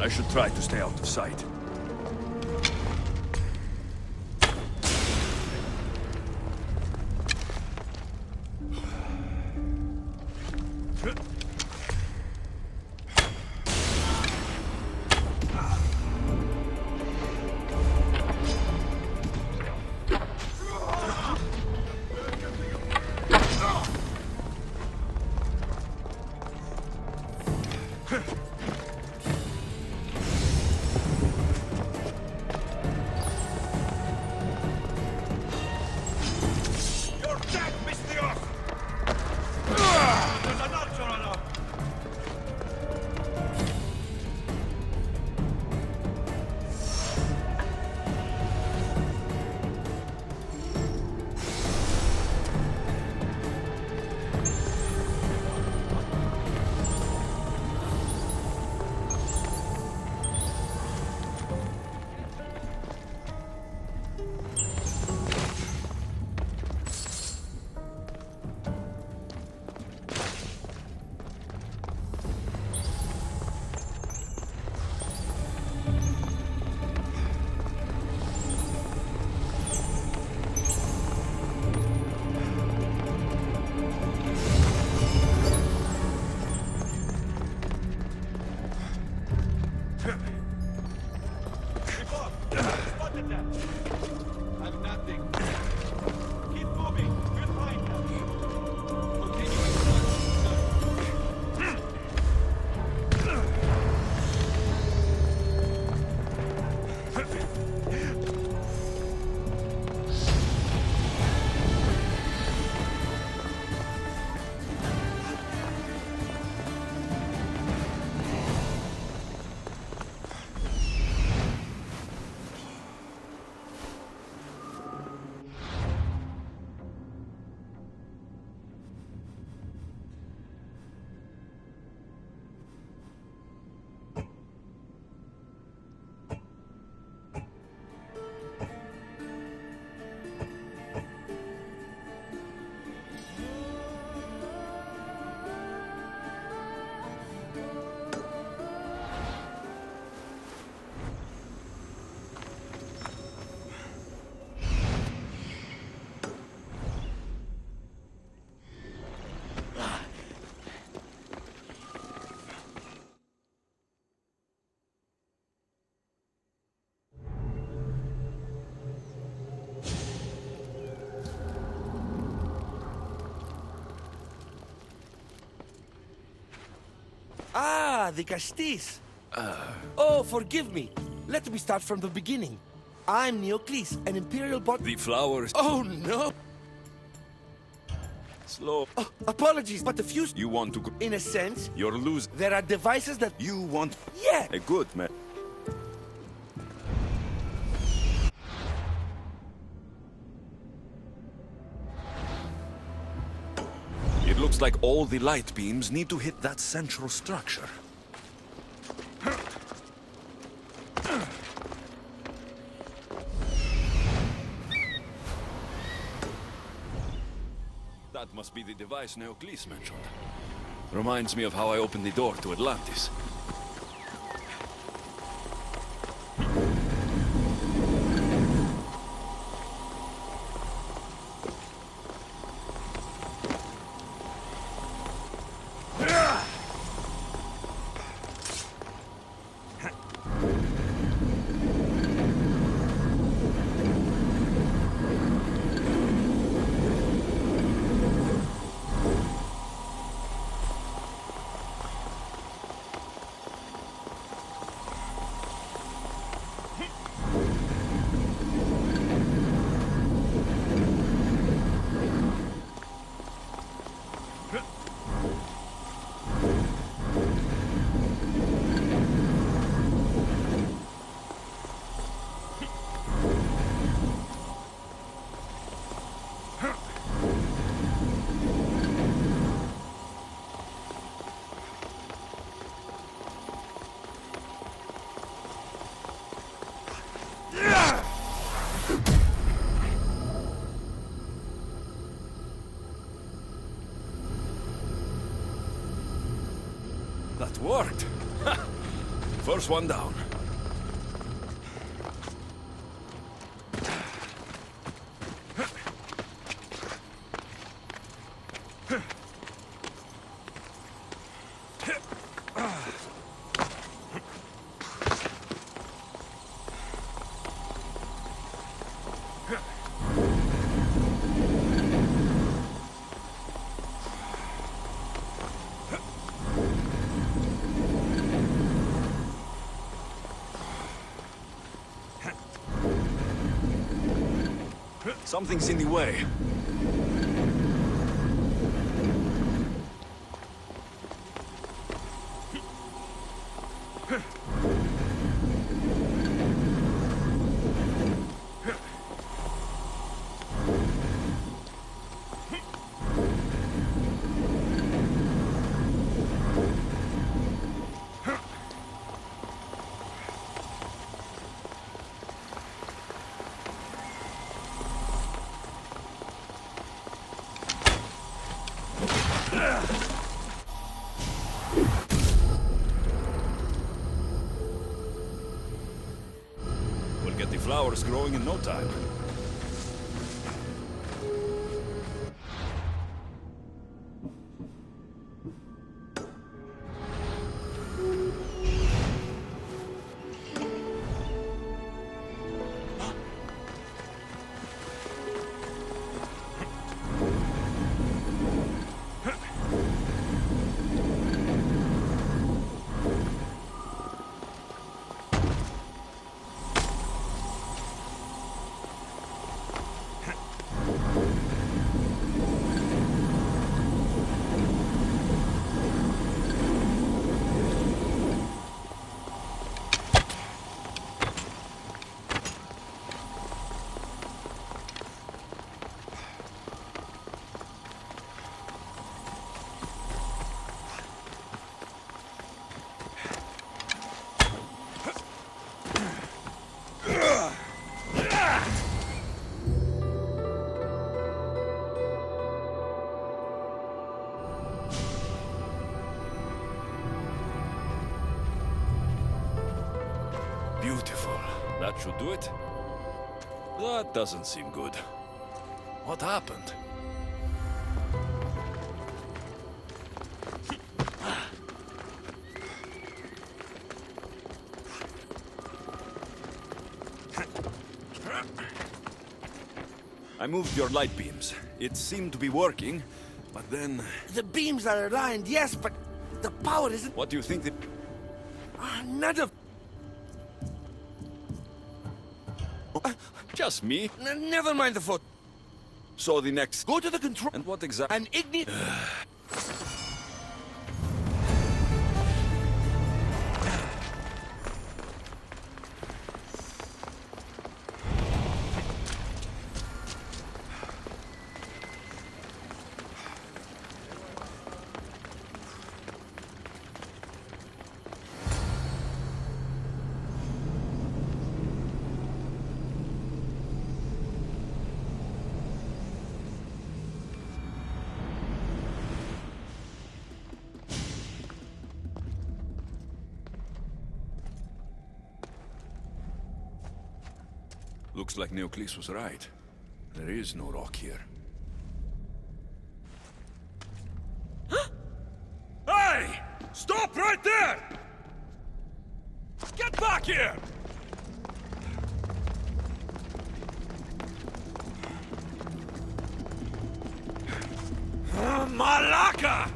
I should try to stay out of sight. δικαστής. Oh, forgive me. Let me start from the beginning. I'm Neocles, an imperial The flowers... Oh, no! Slow. Oh, apologies, but the few... You want to go... In a sense, You're losing. there are devices that... You want... Yeah! A good man. It looks like all the light beams need to hit that central structure. That must be the device Neocles mentioned. Reminds me of how I opened the door to Atlantis. That worked! First one down. Something's in the way. We'll get the flowers growing in no time. Beautiful. That should do it. That doesn't seem good. What happened? I moved your light beams. It seemed to be working, but then... The beams are aligned, yes, but the power isn't... What do you think None of... Just me? Never mind the foot. So the next... Go to the control... And what exactly? And ignite... Looks like Neocles was right. There is no rock here. Hey! Stop right there! Get back here! Malaka!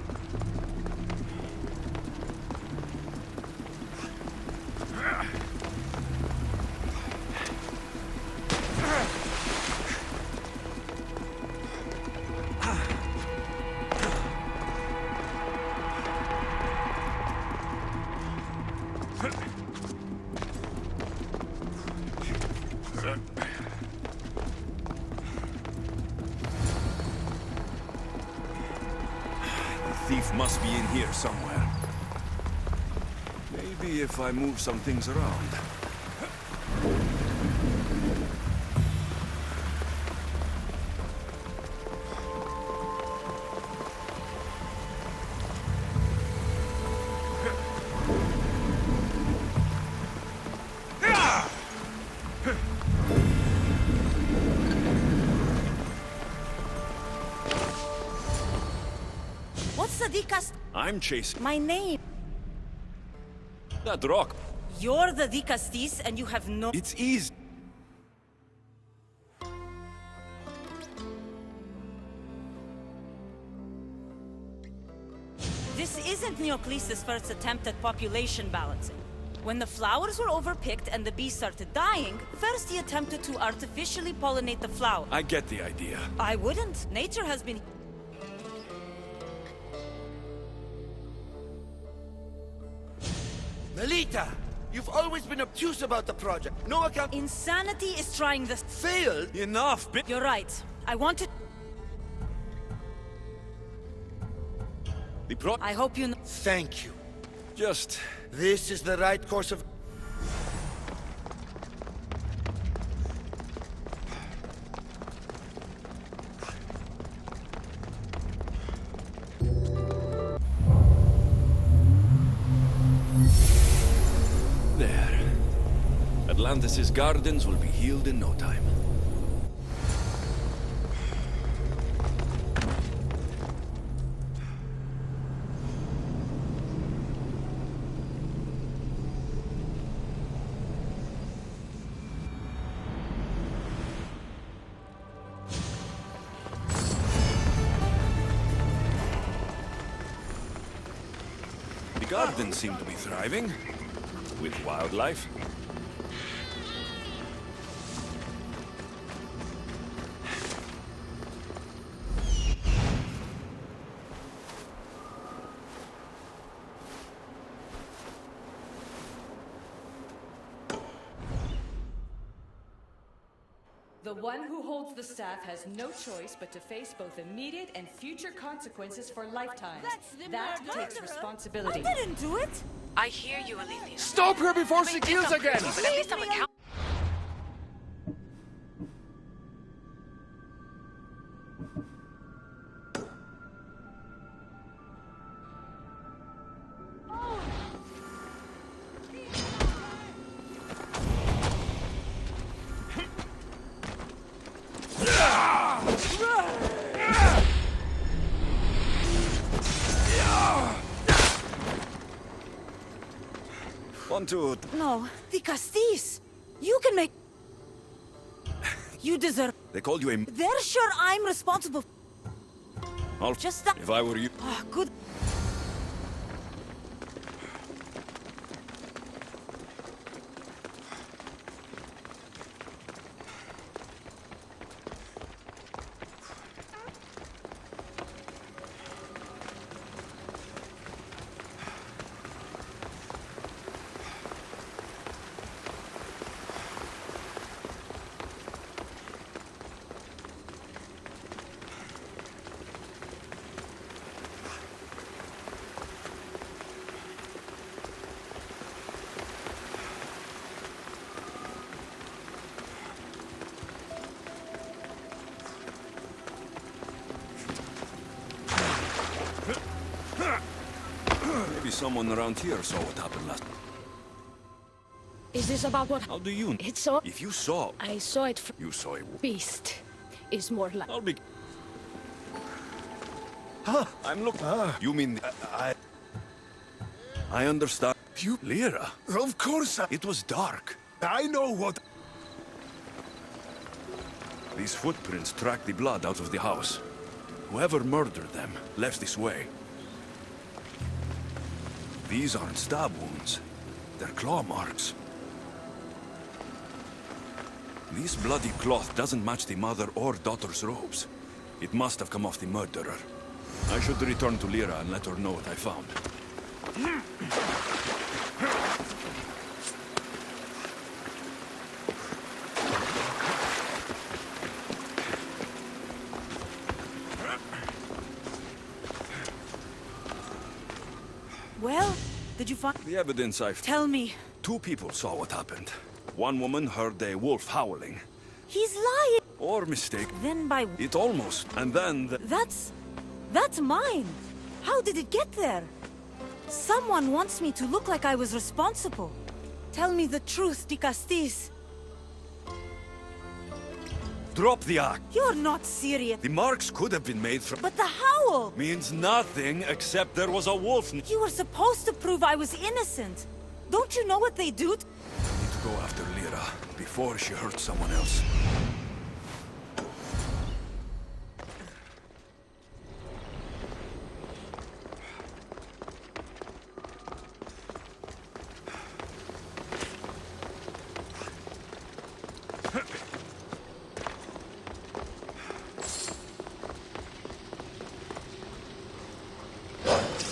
Thief must be in here somewhere. Maybe if I move some things around. I'm chasing My name. that rock. You're the Dicastis and you have no... It's easy. This isn't Neocles' first attempt at population balancing. When the flowers were overpicked and the bees started dying, first he attempted to artificially pollinate the flower. I get the idea. I wouldn't. Nature has been... Melita! You've always been obtuse about the project. No account... Insanity is trying this... Failed? Enough, bitch! You're right. I wanted... I hope you know... Thank you. Just... This is the right course of... There. Atlantis' gardens will be healed in no time. The gardens seem to be thriving. With wildlife. The one who holds the staff has no choice but to face both immediate and future consequences for lifetimes. That takes responsibility. I didn't do it! I hear you, Alexios. Stop her before she kills again! But at least I'm accountable. Want to... No, Dicastis! You can make... You deserve... They called you a... They're sure I'm responsible. I'll... Just that... If I were you... Ah, good... someone around here saw what happened last. Is this about what? How do you? It's all. If you saw, I saw it from. you saw it. Beast is more like. I'll be. I'm looking. You mean I understand. You, Lyra. Of course, It was dark. I know what... These footprints track the blood out of the house. Whoever murdered them left this way. These aren't stab wounds. They're claw marks. This bloody cloth doesn't match the mother or daughter's robes. It must have come off the murderer. I should return to Lyra and let her know what I found. Well, did you find... The evidence I've... Tell me. 2 people saw what happened. One woman heard a wolf howling. He's lying! Or mistake. Then by... It almost... And then the... That's mine! How did it get there? Someone wants me to look like I was responsible. Tell me the truth, Dikastis. Drop the axe. You're not serious. The marks could have been made from... But the howl! Means nothing except there was a wolf. You were supposed to prove I was innocent. Don't you know what they do? Need to go after Lyra before she hurts someone else.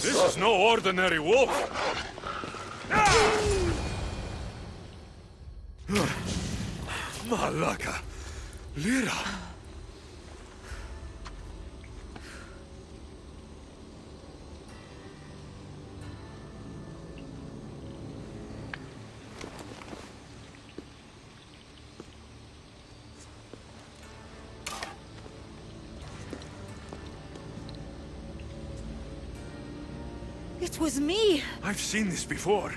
This is no ordinary wolf. Malaka. Lyra. It was me. I've seen this before.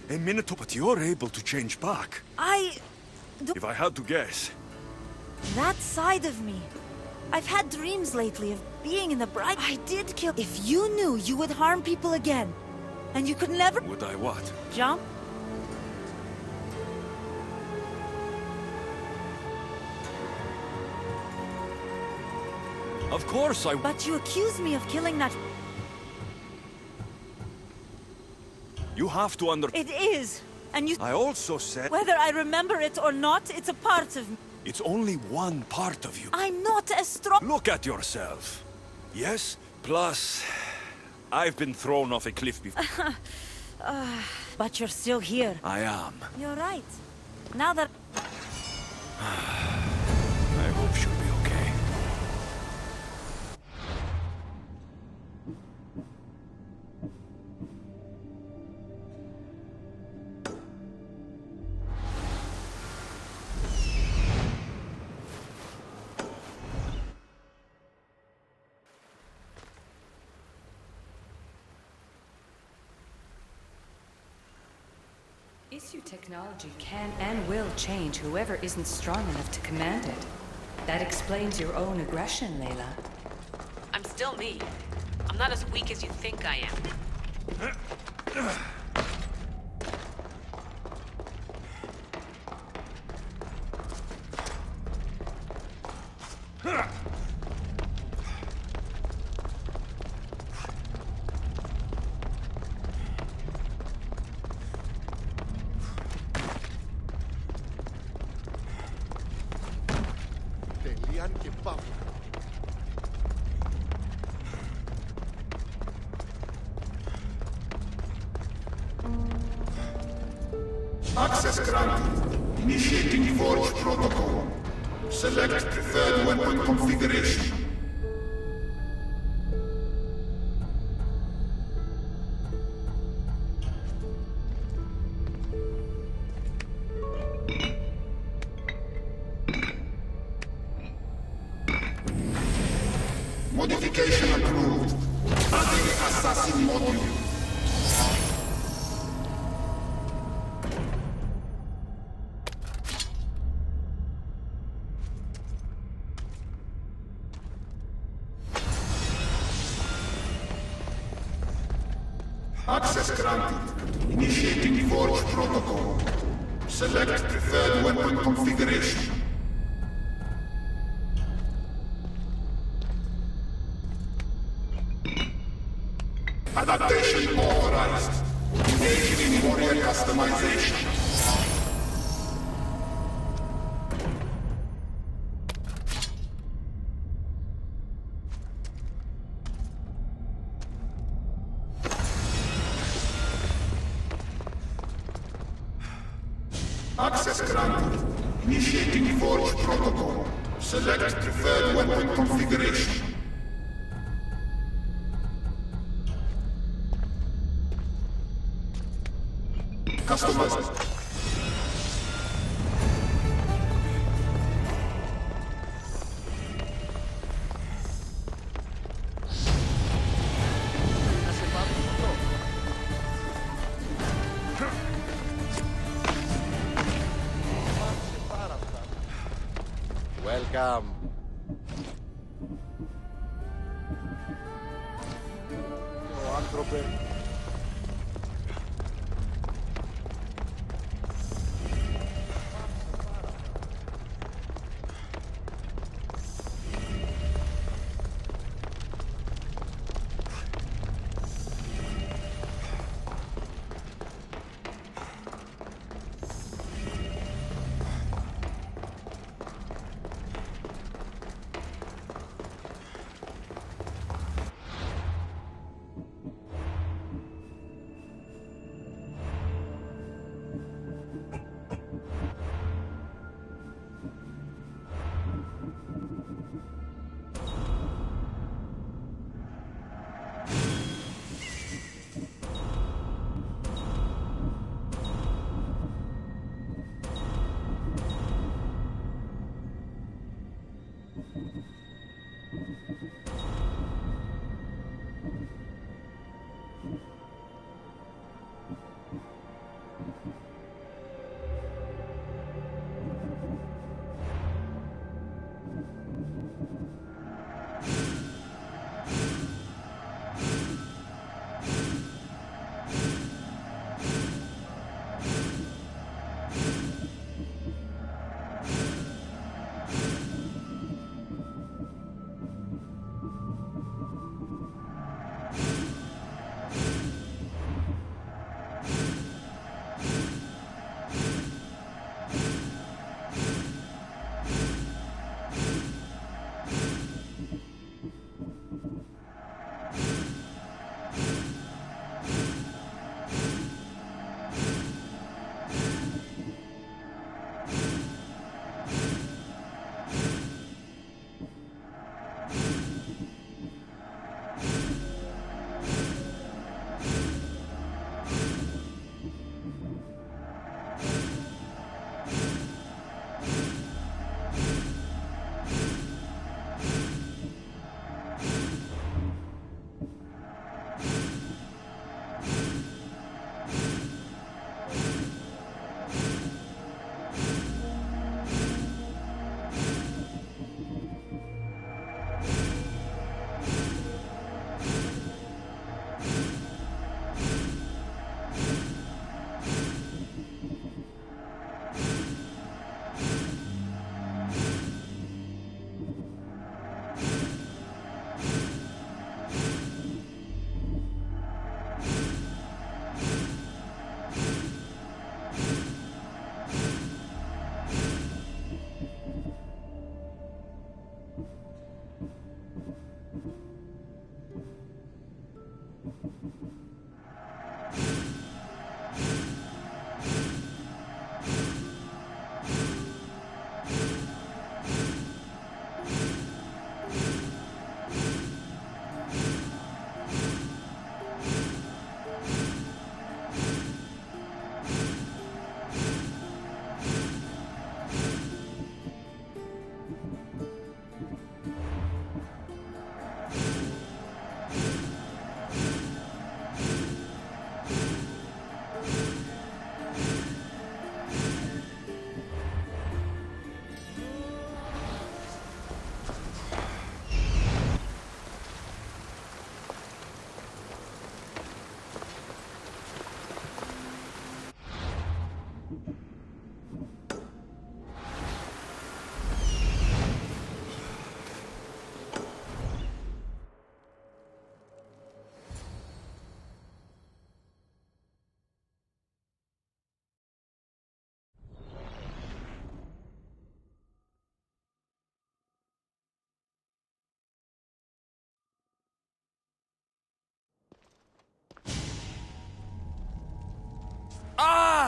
A minute, but you're able to change back. If I had to guess. That side of me. I've had dreams lately of being in the bright... I did kill... If you knew you would harm people again, and you could never... Would I what? Jump? Of course I... But you accused me of killing that... You have to under... It is. And you... I also said... Whether I remember it or not, it's a part of me. It's only one part of you. I'm not as strong... Look at yourself. Yes? Plus... I've been thrown off a cliff before. But you're still here. I am. You're right. Now that... I hope she'll be okay. Issue technology can and will change whoever isn't strong enough to command it. That explains your own aggression, Layla. I'm still me. I'm not as weak as you think I am. Access granted. Initiating forge protocol. Select preferred weapon configuration. Modification approved. Adding assassin module. Access granted. Initiating forge protocol. Select preferred weapon configuration. Adaptation authorized. Engaging in warrior customization. Access granted. Initiating forge protocol. Select preferred weapon configuration. Customize. Welcome. Ο άνθρωπε.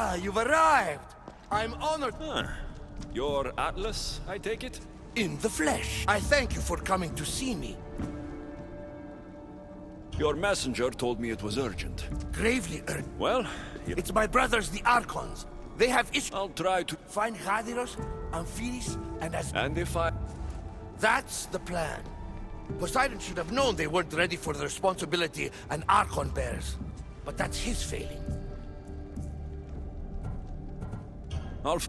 Ah, you've arrived. I'm honored. You're Atlas, I take it? In the flesh. I thank you for coming to see me. Your messenger told me it was urgent. Gravely urgent. Well, It's my brothers, the Archons. They have issues. I'll try to... Find Hadiros, Amphiris, and as... And if I... That's the plan. Poseidon should have known they weren't ready for the responsibility an Archon bears. But that's his failing. I'll...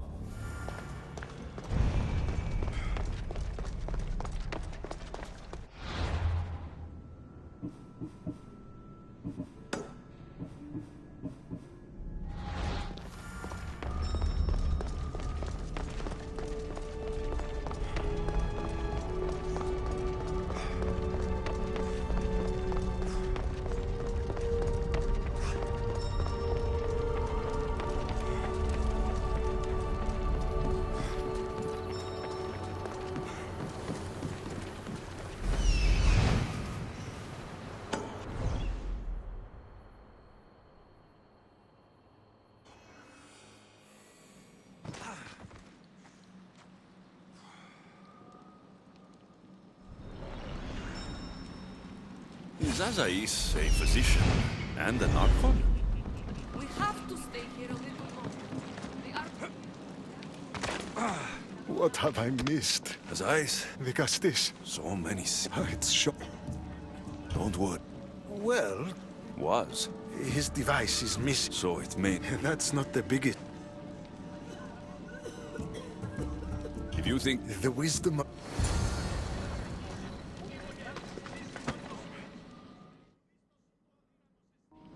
Is Azais a physician and an Archon? We have to stay here a little longer. The What have I missed? Azais, The Castis. so many... It's shock. Don't worry. Well, Was. his device is missing. So it made... That's not the biggest. If you think... The wisdom of...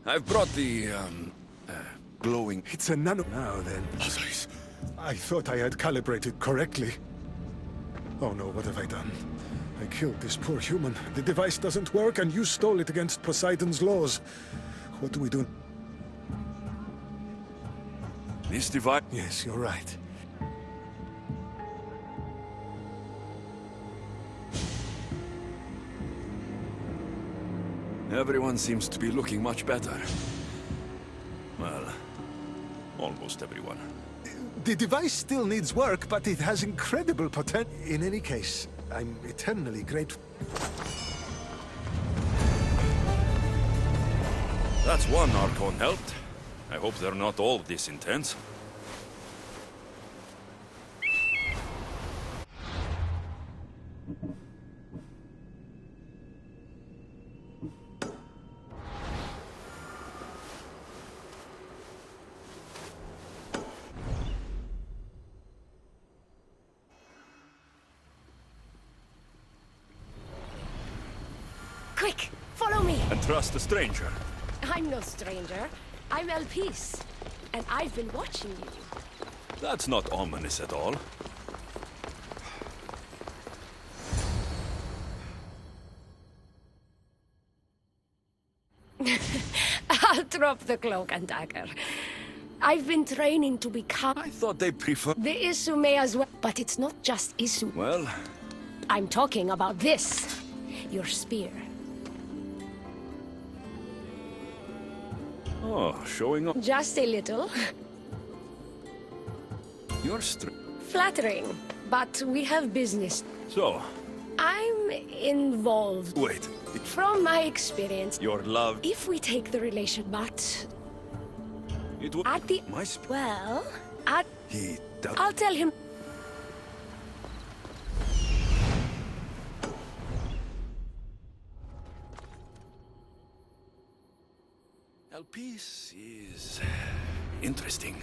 I've brought the, glowing... It's a nano... Now then. Azais. I thought I had calibrated correctly. Oh no, what have I done? I killed this poor human. The device doesn't work, and you stole it against Poseidon's laws. What do we do? This device... Yes, you're right. Everyone seems to be looking much better. Well, almost everyone. The device still needs work, but it has incredible potential. In any case, I'm eternally grateful. That's one Archon helped. I hope they're not all this intense. Quick, follow me. And trust a stranger. I'm no stranger. I'm Elpis, and I've been watching you. That's not ominous at all. I'll drop the cloak and dagger. I've been training to become... I thought they prefer... The issue may as well... But it's not just issue. Well, I'm talking about this. Your spear. oh, showing off. Just a little. You're Flattering. But we have business. So, I'm involved. wait. From my experience, Your love... if we take the relation, but... It would... At the... My Well, at... He does... I'll tell him... Elpis is... interesting.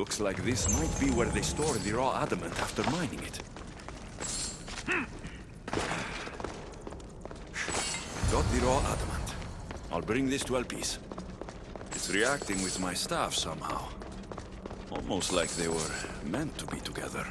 Looks like this might be where they store the raw adamant after mining it. Got the raw adamant. I'll bring this to Elpis. It's reacting with my staff somehow. Almost like they were meant to be together.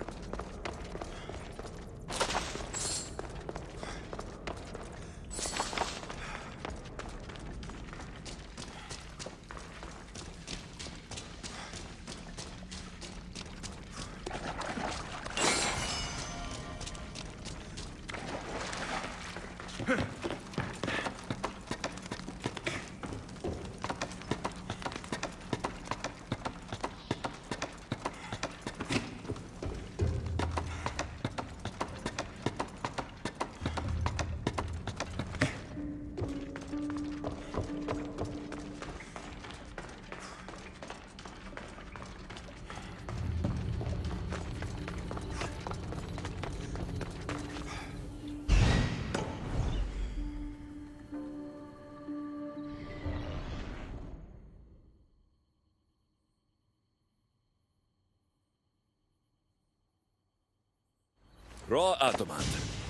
Raw adamant.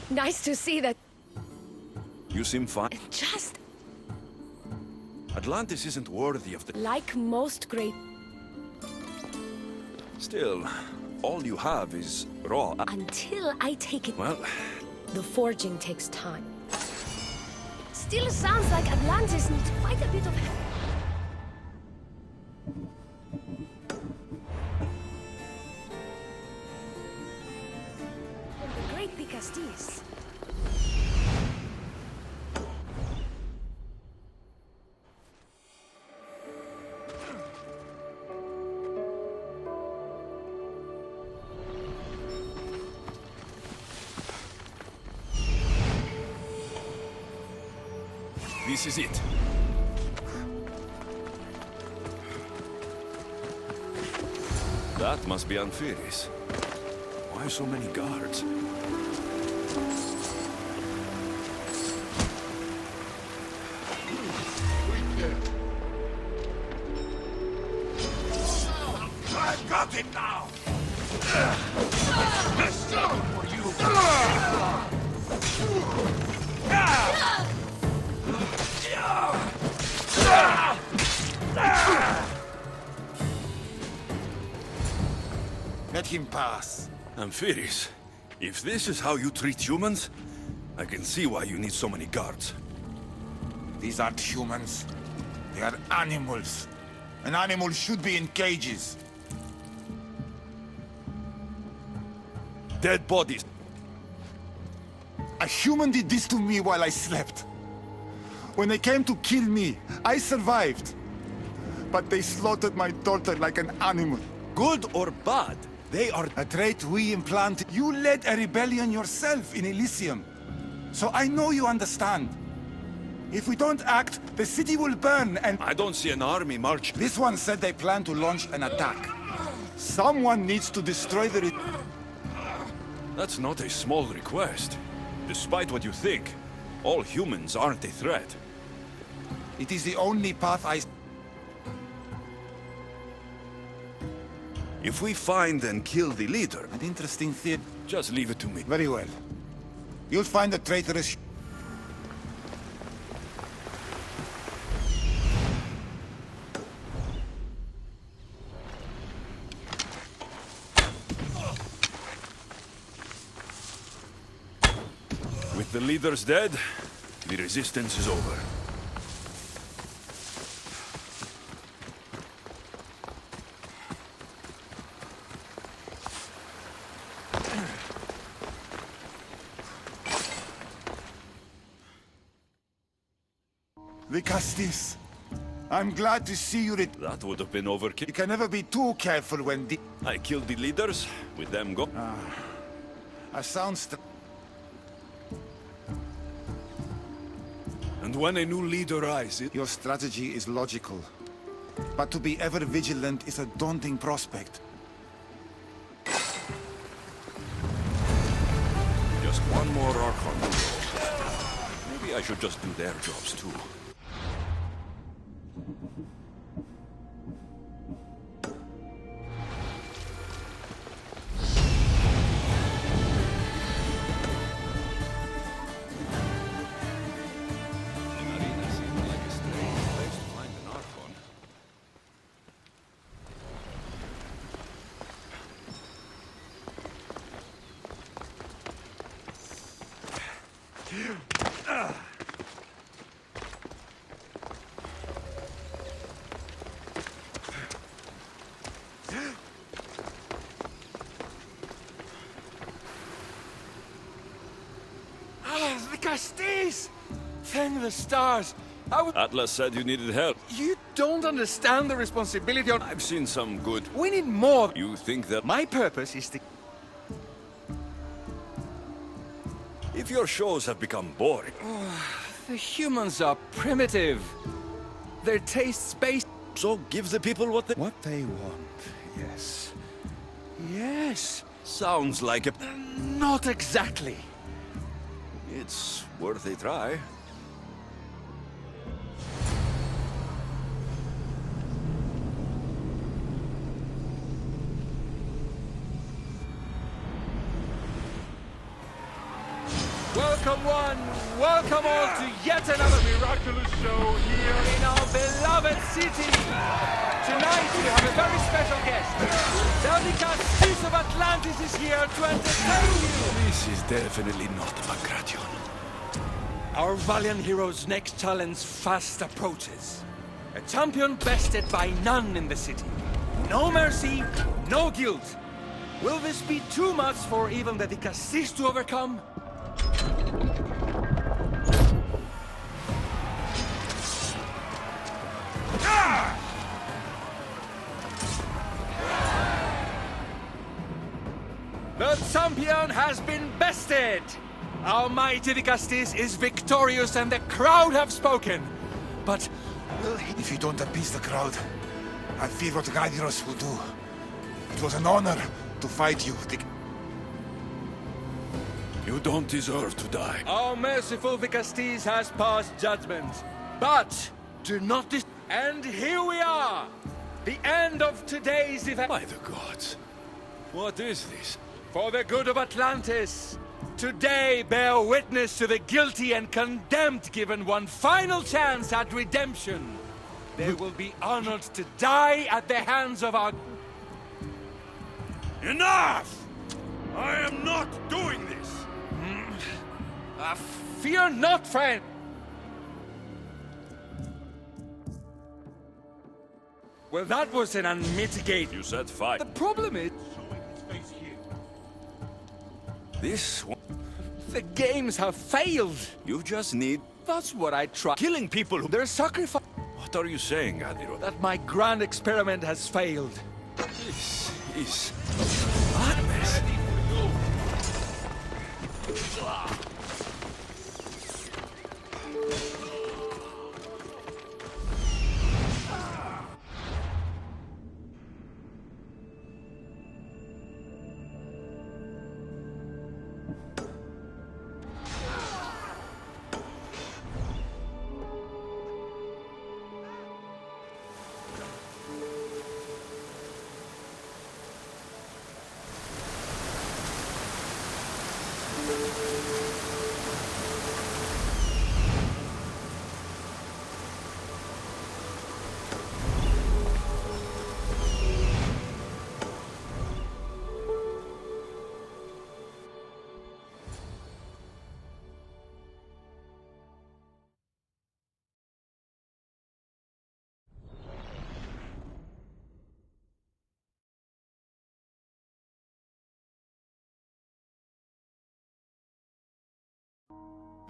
Nice to see that. You seem fine. Just Atlantis isn't worthy of the... like most great. Still, all you have is raw... Until I take it. Well, The forging takes time. Still sounds like Atlantis needs quite a bit of help. The great Picastis. this is it. That must be Amphipolis. Why so many guards? I've got it now! For you! Let him pass. Amphipolis, if this is how you treat humans, I can see why you need so many guards. These aren't humans. They are animals. An animal should be in cages. Dead bodies. A human did this to me while I slept. When they came to kill me, I survived. But they slaughtered my daughter like an animal. Good or bad, they are... A trait we implanted. You led a rebellion yourself in Elysium. So I know you understand. If we don't act, the city will burn and... I don't see an army march. This one said they plan to launch an attack. Someone needs to destroy the... That's not a small request. Despite what you think, all humans aren't a threat. It is the only path I... If we find and kill the leader, An interesting theory. just leave it to me. Very well. You'll find the traitorous... With the leaders dead, the resistance is over. Picastis. I'm glad to see you That would have been overkill. You can never be too careful when I killed the leaders, with them go. A sound And when a new leader rises, Your strategy is logical. But to be ever vigilant is a daunting prospect. just one more Archon. Maybe I should just do their jobs too. The Castis! Thank the stars. I would... Atlas said you needed help. You don't understand the responsibility on... I've seen some good. We need more. You think that... My purpose is to... If your shows have become boring... The humans are primitive. Their tastes based... So give the people what they... What they want, yes. Yes. Sounds like a... Not exactly. It's worth a try. Welcome one, welcome all to yet another miraculous show here in our beloved city. Tonight we have a very special guest. The Castis of Atlantis is here to entertain you. This is definitely not Bagration. Our valiant hero's next challenge fast approaches. A champion bested by none in the city. No mercy, no guilt. Will this be too much for even the Castis to overcome? The champion has been bested! Our mighty Castis is victorious and the crowd have spoken. But will he... If you don't appease the crowd, I fear what Gaidiros will do. It was an honor to fight you. You don't deserve to die. Our merciful Castis has passed judgment. But do not dis... And here we are! The end of today's event. By the gods. What is this? For the good of Atlantis, today bear witness to the guilty and condemned given one final chance at redemption. They will be honored to die at the hands of our... Enough! I am not doing this! Fear not, friend! Well, that was an unmitigated... You said fight. The problem is... This one... The games have failed! You just need... That's what I try. Killing people who... Their sacrifice... What are you saying, Adiro? That my grand experiment has failed. This is... madness.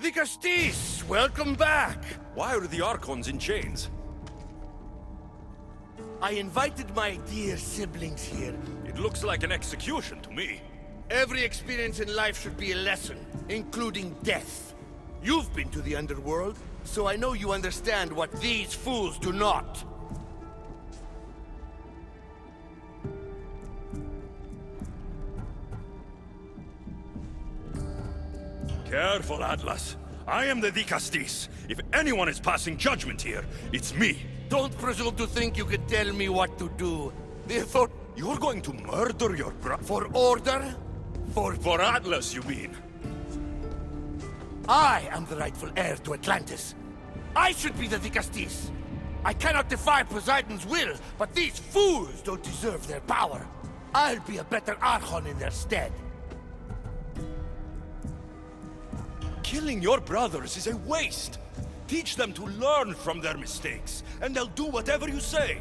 The Castis, welcome back! Why are the Archons in chains? I invited my dear siblings here. It looks like an execution to me. Every experience in life should be a lesson, including death. You've been to the underworld, so I know you understand what these fools do not. Careful, Atlas. I am the Castis. If anyone is passing judgment here, it's me. Don't presume to think you can tell me what to do. Therefore, You're going to murder your brother? for order, For Atlas, you mean? I am the rightful heir to Atlantis. I should be the Castis. I cannot defy Poseidon's will, but these fools don't deserve their power. I'll be a better Archon in their stead. Killing your brothers is a waste. Teach them to learn from their mistakes, and they'll do whatever you say.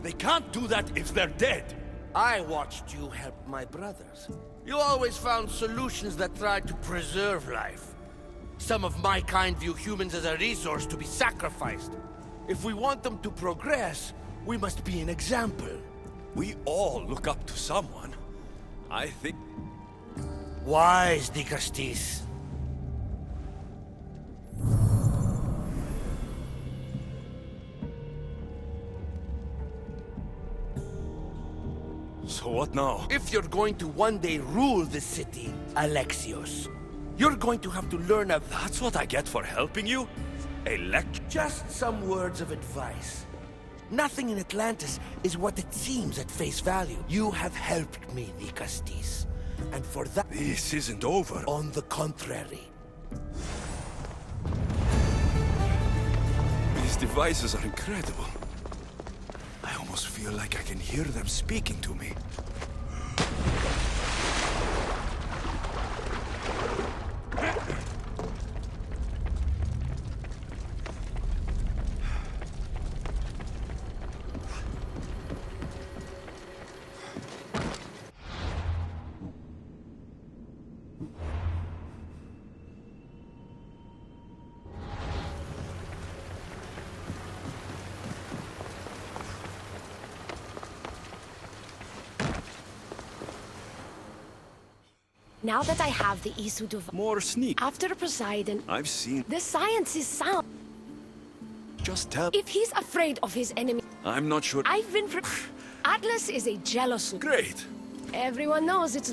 They can't do that if they're dead. I watched you help my brothers. You always found solutions that tried to preserve life. Some of my kind view humans as a resource to be sacrificed. If we want them to progress, we must be an example. We all look up to someone. I think... Wise, Dikastis. So what now? If you're going to one day rule the city, Alexios, you're going to have to learn a... That's what I get for helping you? Just some words of advice. Nothing in Atlantis is what it seems at face value. You have helped me, Dikastis. And for that... This isn't over. On the contrary. These devices are incredible. I almost feel like I can hear them speaking to me. Now that I have the Isu device... More sneak. After Poseidon... I've seen... The science is sound. Just tell... If he's afraid of his enemy... I'm not sure... I've been... Atlas is a jealous... Great. Everyone knows it's...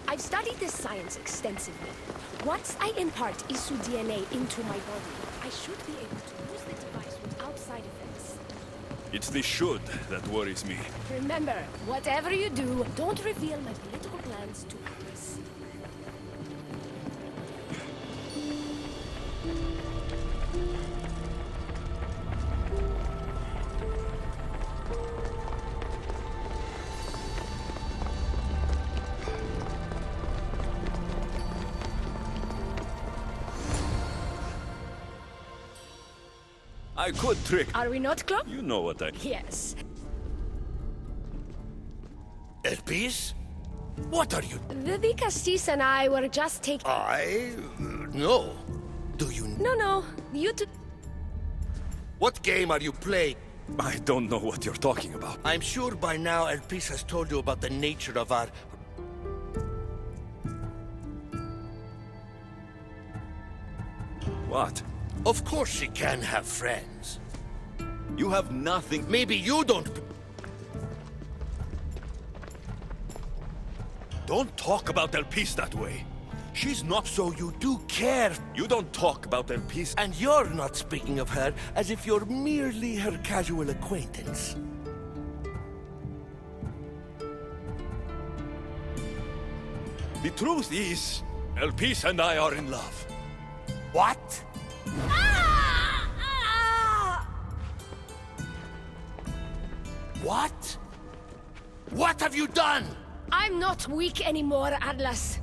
I've studied this science extensively. Once I impart Isu DNA into my body, I should be able to use the device without side effects. It's the should that worries me. Remember, whatever you do, don't reveal my political plans to Atlas. I could trick. Are we not close? You know what I... Yes. Elpis? What are you... The Dikastis and I were just taking... No. Do you... No. You two... What game are you playing? I don't know what you're talking about. I'm sure by now Elpis has told you about the nature of our... What? Of course she can have friends. You have nothing... Maybe you don't... Don't talk about Elpis that way. She's not... So you do care. You don't talk about Elpis... And you're not speaking of her as if you're merely her casual acquaintance. The truth is, Elpis and I are in love. What? What? What have you done? I'm not weak anymore, Atlas.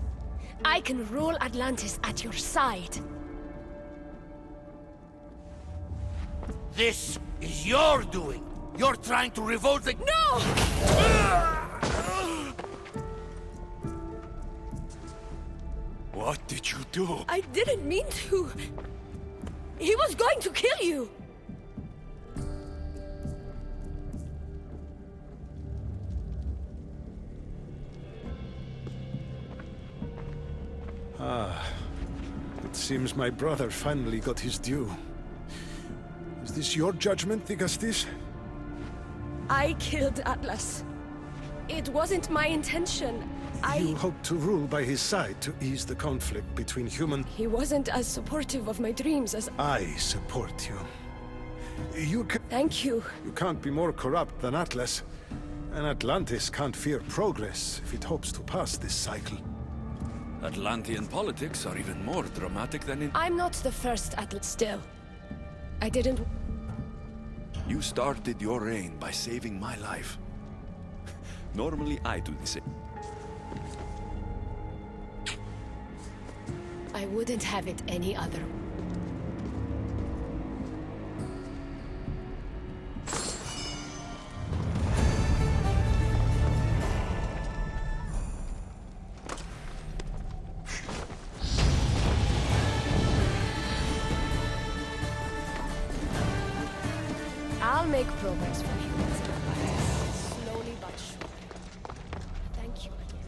I can rule Atlantis at your side. This is your doing. You're trying to revolt the... No! What did you do? I didn't mean to. He was going to kill you. It seems my brother finally got his due. Is this your judgment, Dikastis? I killed Atlas. It wasn't my intention. You hoped to rule by his side to ease the conflict between human... He wasn't as supportive of my dreams as... I support you. Thank you. You can't be more corrupt than Atlas. And Atlantis can't fear progress if it hopes to pass this cycle. Atlantean politics are even more dramatic than in... I'm not the first Atlas still. I didn't... You started your reign by saving my life. Normally I do the same. I wouldn't have it any other. I'll make progress from here, Mr. White. Slowly but surely. Thank you again.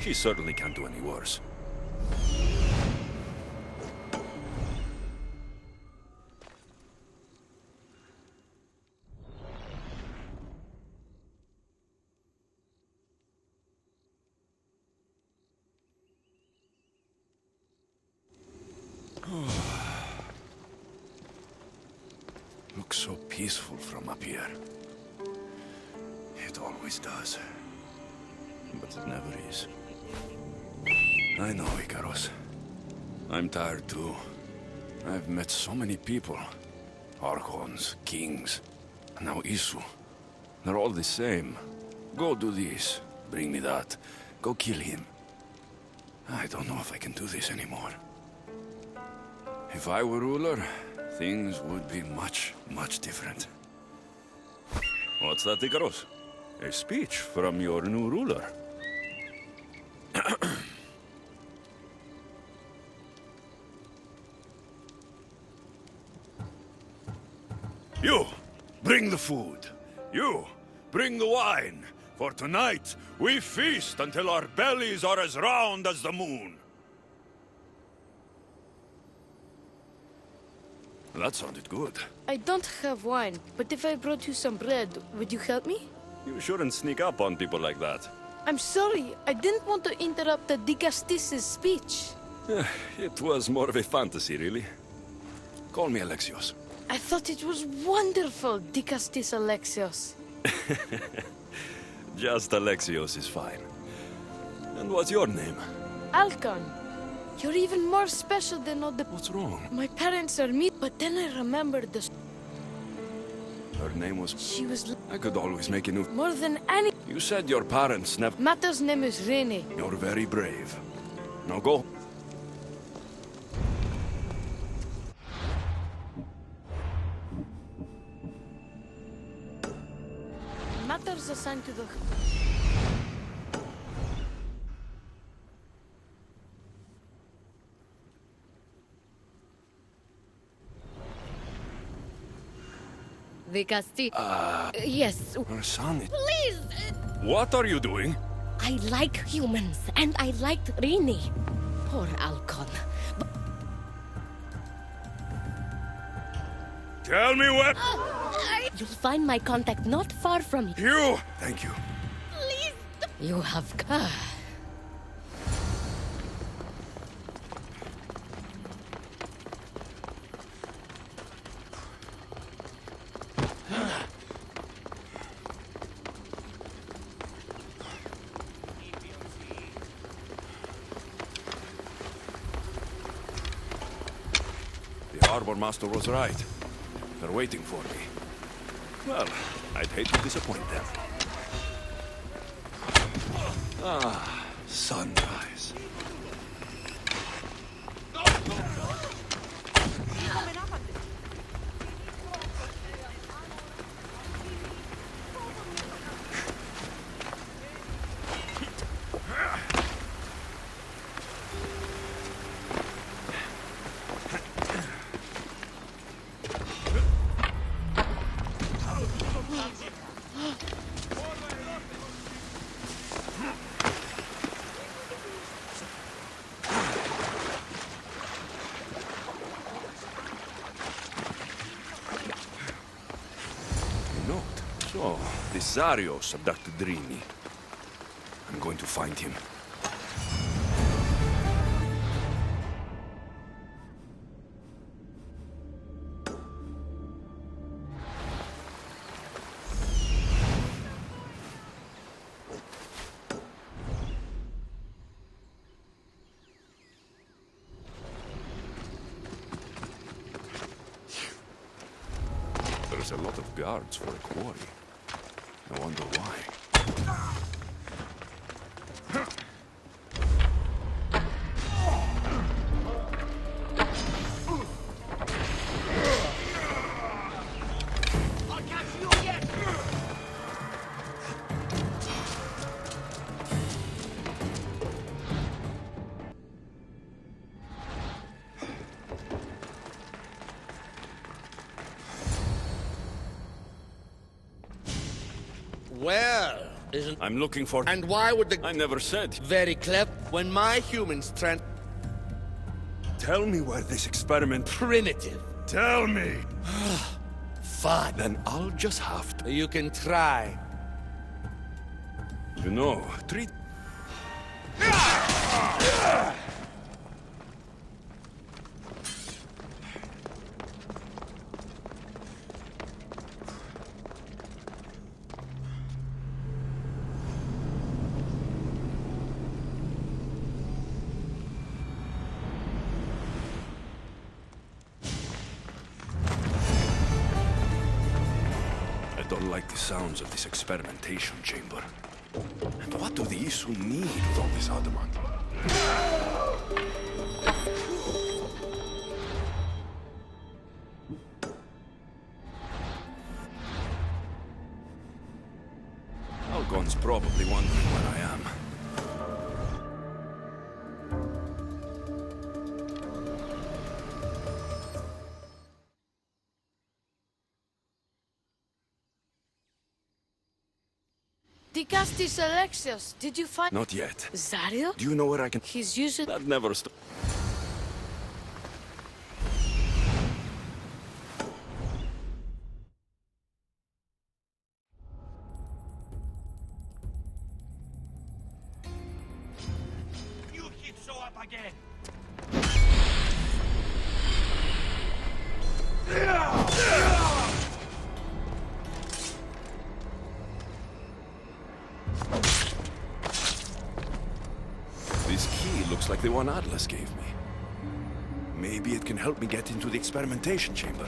She certainly can't do any worse. Looks so peaceful from up here. It always does. But it never is. I know, Icaros. I'm tired too. I've met so many people. Archons, kings, and now Isu. They're all the same. Go do this, bring me that, go kill him. I don't know if I can do this anymore. If I were ruler, things would be much, much different. What's that, Icaros? A speech from your new ruler. You, bring the food. You, bring the wine. For tonight, we feast until our bellies are as round as the moon. That sounded good. I don't have wine, but if I brought you some bread, would you help me? You shouldn't sneak up on people like that. I'm sorry, I didn't want to interrupt the Dikastis' speech. It was more of a fantasy, really. Call me Alexios. I thought it was wonderful, Dikastis Alexios. Just Alexios is fine. And what's your name? Alcon. You're even more special than all the... What's wrong? My parents are me, but then I remembered the... Her name was... She was... I could always make a new... More than any... You said your parents never... Mata's name is Rene. You're very brave. Now go. Mata's assigned to the... Dikastis. Yes. Her son... Please! What are you doing? I like humans, and I liked Rene. Poor Alcon. Tell me where... You'll find my contact not far from you. You! Thank you. Please! You have courage. The harbor master was right. They're waiting for me. Well, I'd hate to disappoint them. Ah, sunrise. So, this Zarios abducted Rini. I'm going to find him. There's a lot of guards for a quarry. I wonder why. I'll catch you again! Well, isn't... I'm looking for... And why would the... I never said. Very clever. When my humans Tell me where this experiment... Primitive. Tell me! Fun. Then I'll just have to... You can try. You know, treat... I don't like the sounds of this experimentation chamber. And what do the Isu need with all this adamant? Algon's probably wondering where I am. Dicastis Alexios, did you find... Not yet. Zario? Do you know where I can... He's using... That never stopped. You keep show up again! This key looks like the one Atlas gave me. Maybe it can help me get into the experimentation chamber.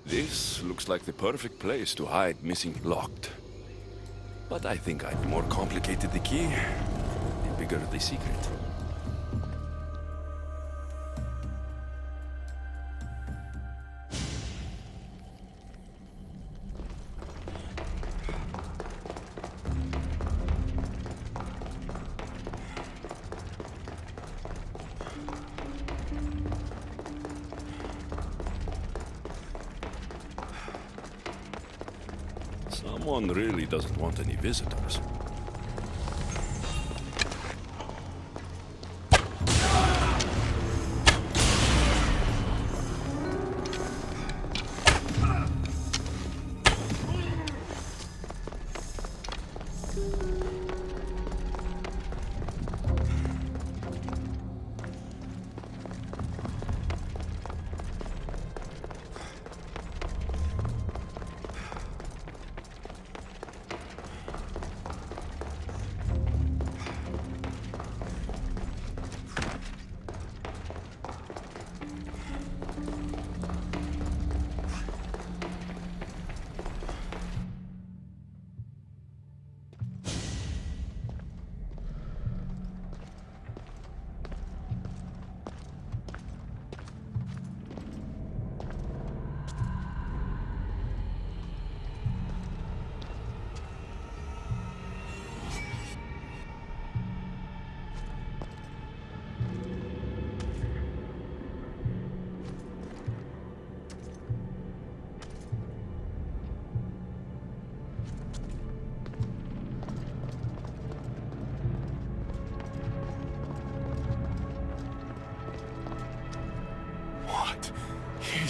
This looks like the perfect place to hide missing locked. But I think the more complicated the key, the bigger the secret. Someone really doesn't want any visitors.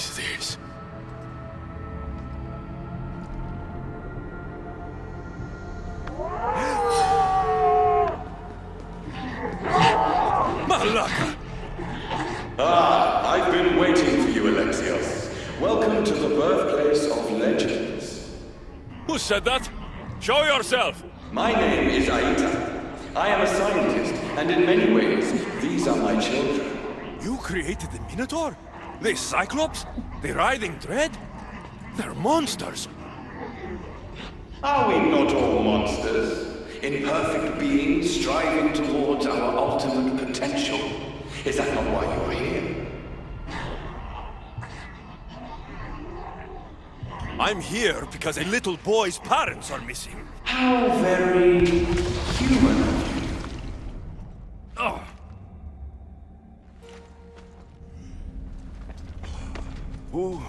is this? Malaka! Ah, I've been waiting for you, Alexios. Welcome to the birthplace of legends. Who said that? Show yourself! My name is Aita. I am a scientist, and in many ways, these are my children. You created the Minotaur? The Cyclops? The Writhing Dread? They're monsters! Are we not all monsters? Imperfect beings striving towards our ultimate potential. Is that not why you're here? I'm here because a little boy's parents are missing. How very human of you. Oh. Who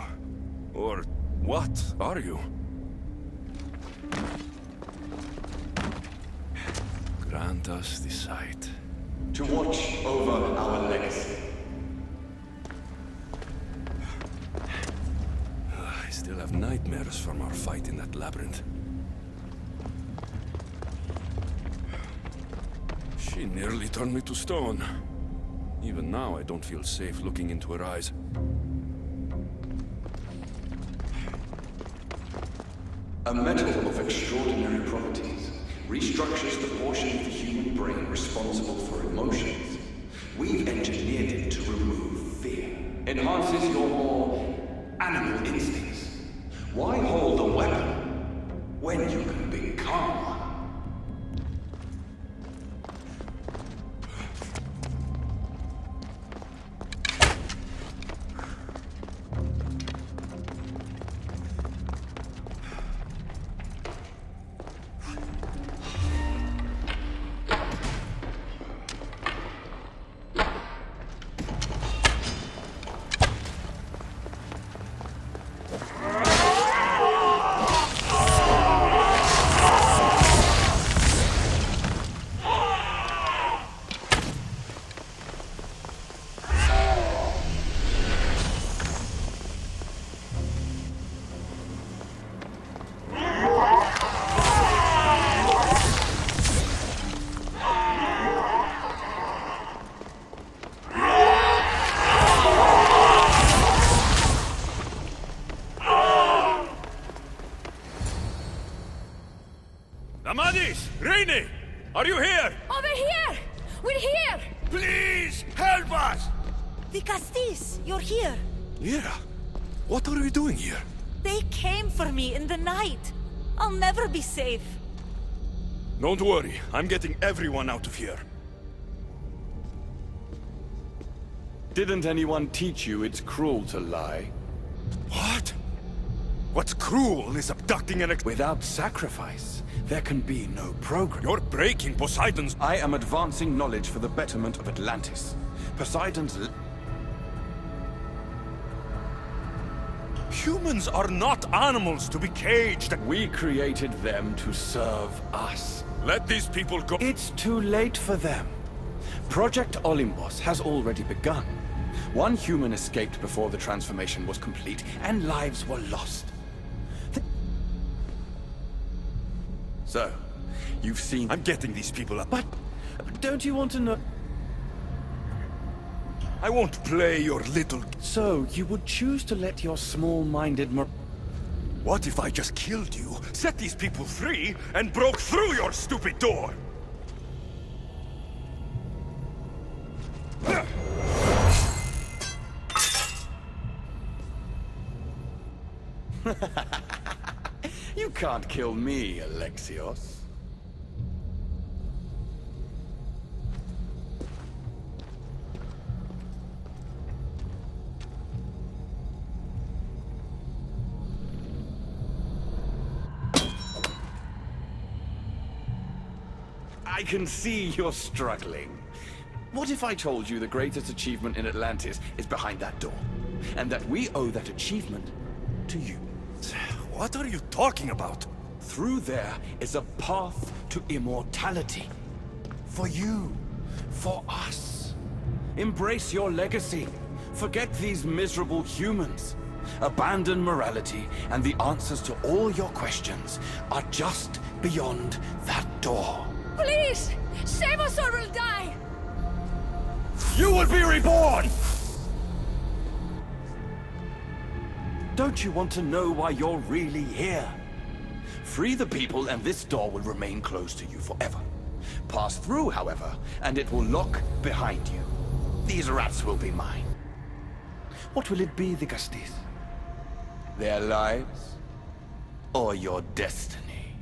or what are you? Grant us the sight. To watch over our legacy. I still have nightmares from our fight in that labyrinth. She nearly turned me to stone. Even now, I don't feel safe looking into her eyes. A metal of extraordinary properties restructures the portion of the human brain responsible for emotions. We've engineered it to remove fear. Enhances your more animal instincts. Why hold a weapon when you can become one? Are you here? Over here! We're here! Please, help us! The Castis, you're here. Lyra, what are we doing here? They came for me in the night. I'll never be safe. Don't worry, I'm getting everyone out of here. Didn't anyone teach you it's cruel to lie? What? What's cruel is abducting an Without sacrifice, there can be no progress. You're breaking Poseidon's... I am advancing knowledge for the betterment of Atlantis. Poseidon's... Humans are not animals to be caged. We created them to serve us. Let these people go. It's too late for them. Project Olympus has already begun. One human escaped before the transformation was complete, and lives were lost. So, you've seen... I'm getting these people up. But don't you want to know... I won't play your little... So, you would choose to let your small-minded... What if I just killed you, set these people free, and broke through your stupid door? You can't kill me, Alexios. I can see you're struggling. What if I told you the greatest achievement in Atlantis is behind that door? And that we owe that achievement to you? What are you talking about? Through there is a path to immortality. For you. For us. Embrace your legacy. Forget these miserable humans. Abandon morality, and the answers to all your questions are just beyond that door. Please! Save us or we'll die! You will be reborn! Don't you want to know why you're really here? Free the people and this door will remain closed to you forever. Pass through, however, and it will lock behind you. These rats will be mine. What will it be, Dikastis? Their lives? Or your destiny?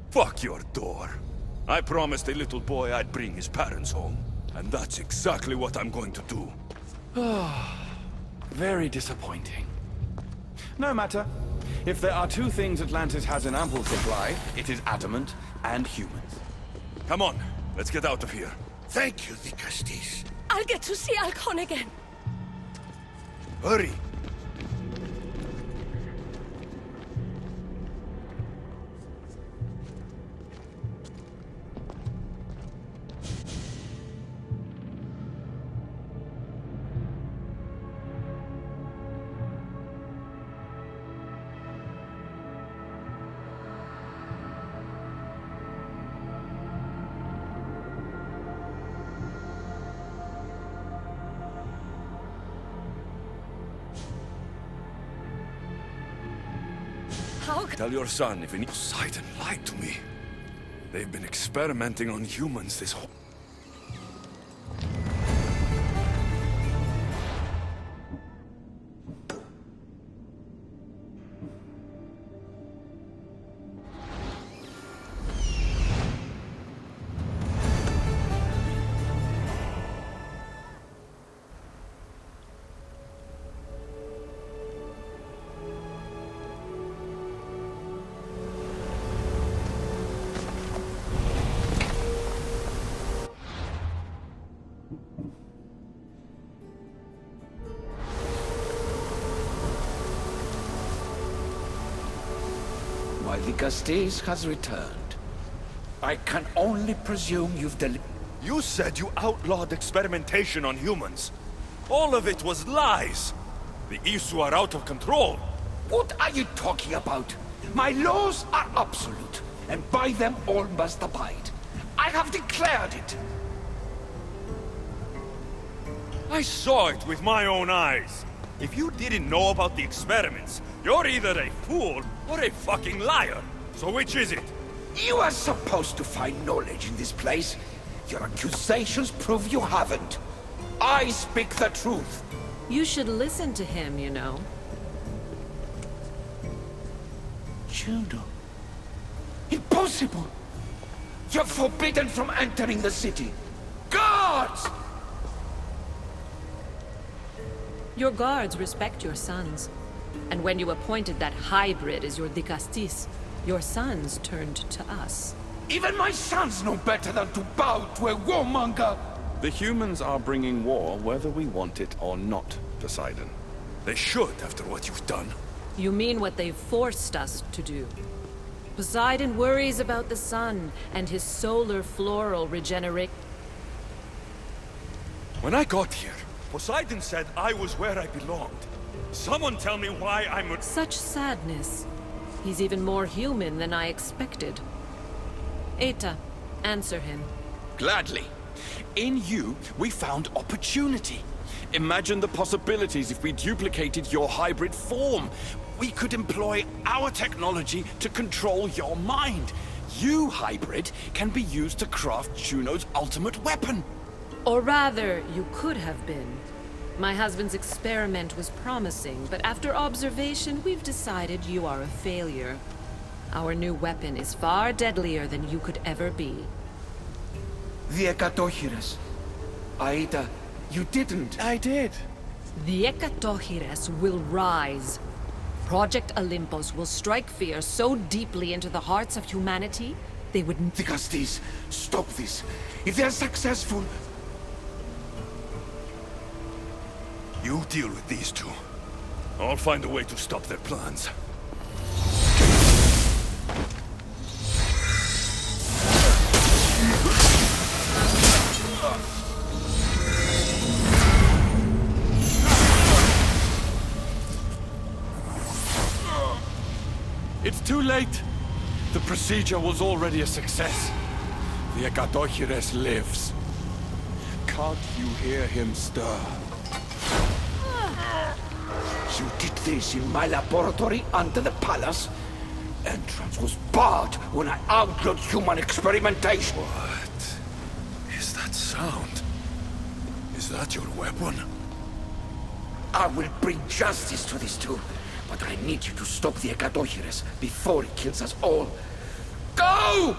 Fuck your door. I promised a little boy I'd bring his parents home. And that's exactly what I'm going to do. Very disappointing. No matter. If there are two things Atlantis has in ample supply, it is adamant and humans. Come on, let's get out of here. Thank you, Dikastis. I'll get to see Alcon again. Hurry! Tell your son if he needs... Poseidon lied to me. They've been experimenting on humans this whole... Dikastis has returned. I can only presume you've You said you outlawed experimentation on humans. All of it was lies. The Isu are out of control. What are you talking about? My laws are absolute, and by them all must abide. I have declared it. I saw it with my own eyes. If you didn't know about the experiments, you're either a fool or a fucking liar. So which is it? You are supposed to find knowledge in this place. Your accusations prove you haven't. I speak the truth. You should listen to him, you know. Juno. Impossible! You're forbidden from entering the city. Guards! Your guards respect your sons. And when you appointed that hybrid as your Dikastis, your sons turned to us. Even my sons know better than to bow to a warmonger! The humans are bringing war whether we want it or not, Poseidon. They should, after what you've done. You mean what they've forced us to do. Poseidon worries about the sun and his solar floral regenerate. When I got here, Poseidon said I was where I belonged. Someone tell me why I'm... Such sadness. He's even more human than I expected. Eta, answer him. Gladly. In you, we found opportunity. Imagine the possibilities if we duplicated your hybrid form. We could employ our technology to control your mind. You, hybrid, can be used to craft Juno's ultimate weapon. Or rather, you could have been. My husband's experiment was promising, but after observation, we've decided you are a failure. Our new weapon is far deadlier than you could ever be. The Ekatochires. Aida, you didn't. I did. The Ekatochires will rise. Project Olympus will strike fear so deeply into the hearts of humanity, they would... Dikastis, stop this. If they're successful... You deal with these two. I'll find a way to stop their plans. Too late! The procedure was already a success. The Ekadochires lives. Can't you hear him stir? You did this in my laboratory under the palace. Entrance was barred when I outlawed human experimentation. What is that sound? Is that your weapon? I will bring justice to these two, but I need you to stop the Ekadochires before he kills us all. Go!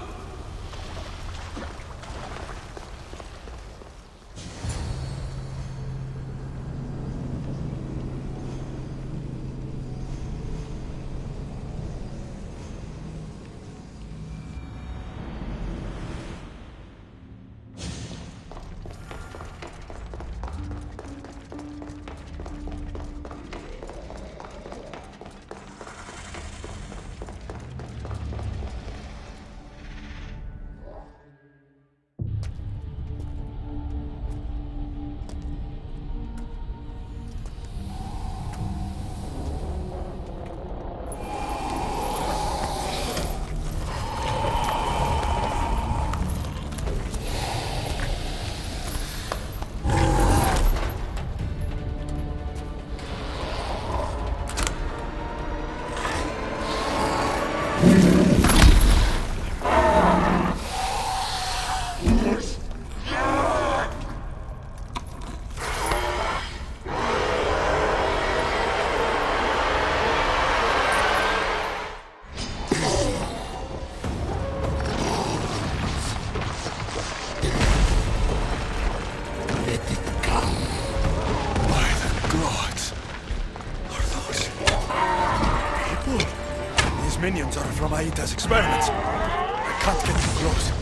Minions are from Aita's experiments. I can't get too close.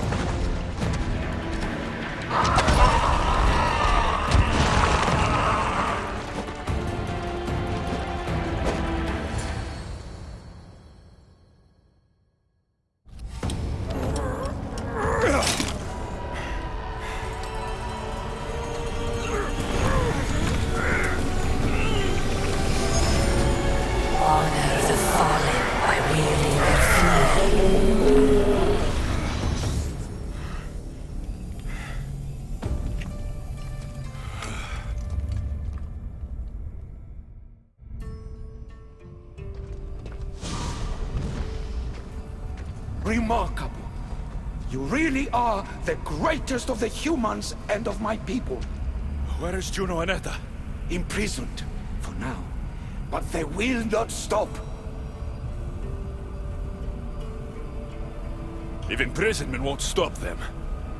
Remarkable. You really are the greatest of the humans and of my people. Where is Juno and Etta? Imprisoned, for now. But they will not stop. If imprisonment won't stop them,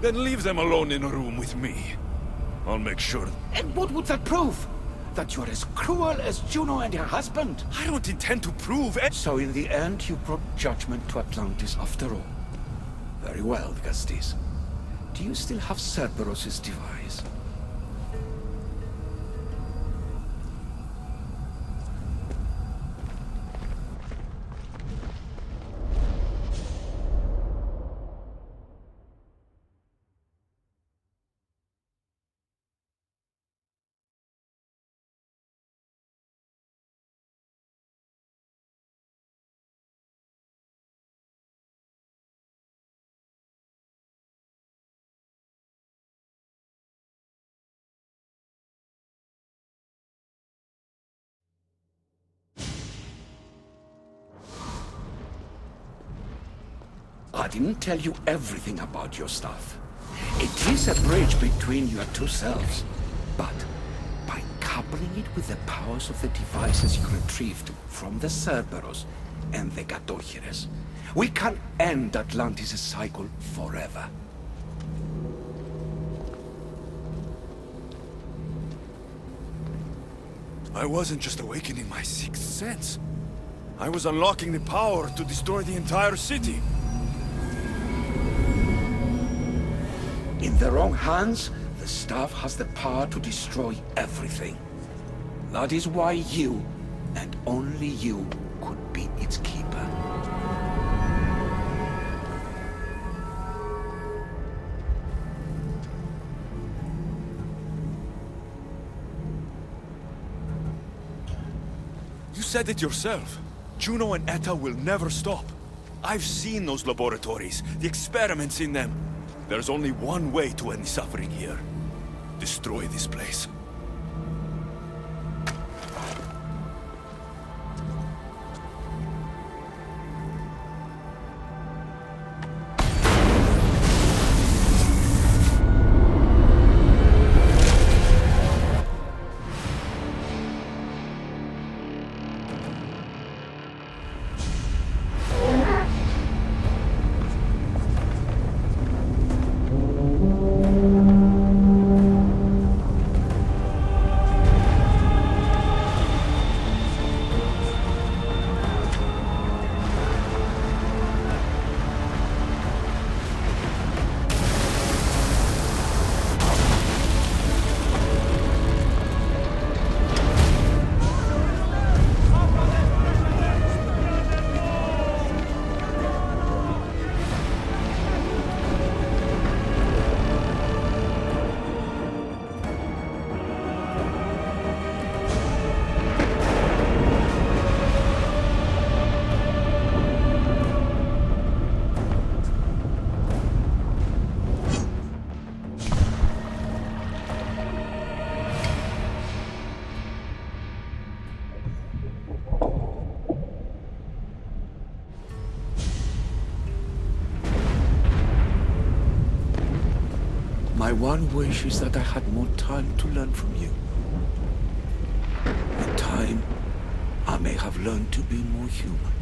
then leave them alone in a room with me. I'll make sure. And what would that prove? That you're as cruel as Juno and her husband? I don't intend to prove it. So in the end, you brought judgment to Atlantis after all. Very well, Gastis. Do you still have Cerberus' device? I didn't tell you everything about your stuff. It is a bridge between your two selves. But by coupling it with the powers of the devices you retrieved from the Cerberus and the Ekadochires, we can end Atlantis' cycle forever. I wasn't just awakening my sixth sense. I was unlocking the power to destroy the entire city. In the wrong hands, the staff has the power to destroy everything. That is why you, and only you, could be its keeper. You said it yourself. Juno and Etta will never stop. I've seen those laboratories, the experiments in them. There's only one way to end the suffering here. Destroy this place. My one wish is that I had more time to learn from you. In time, I may have learned to be more human.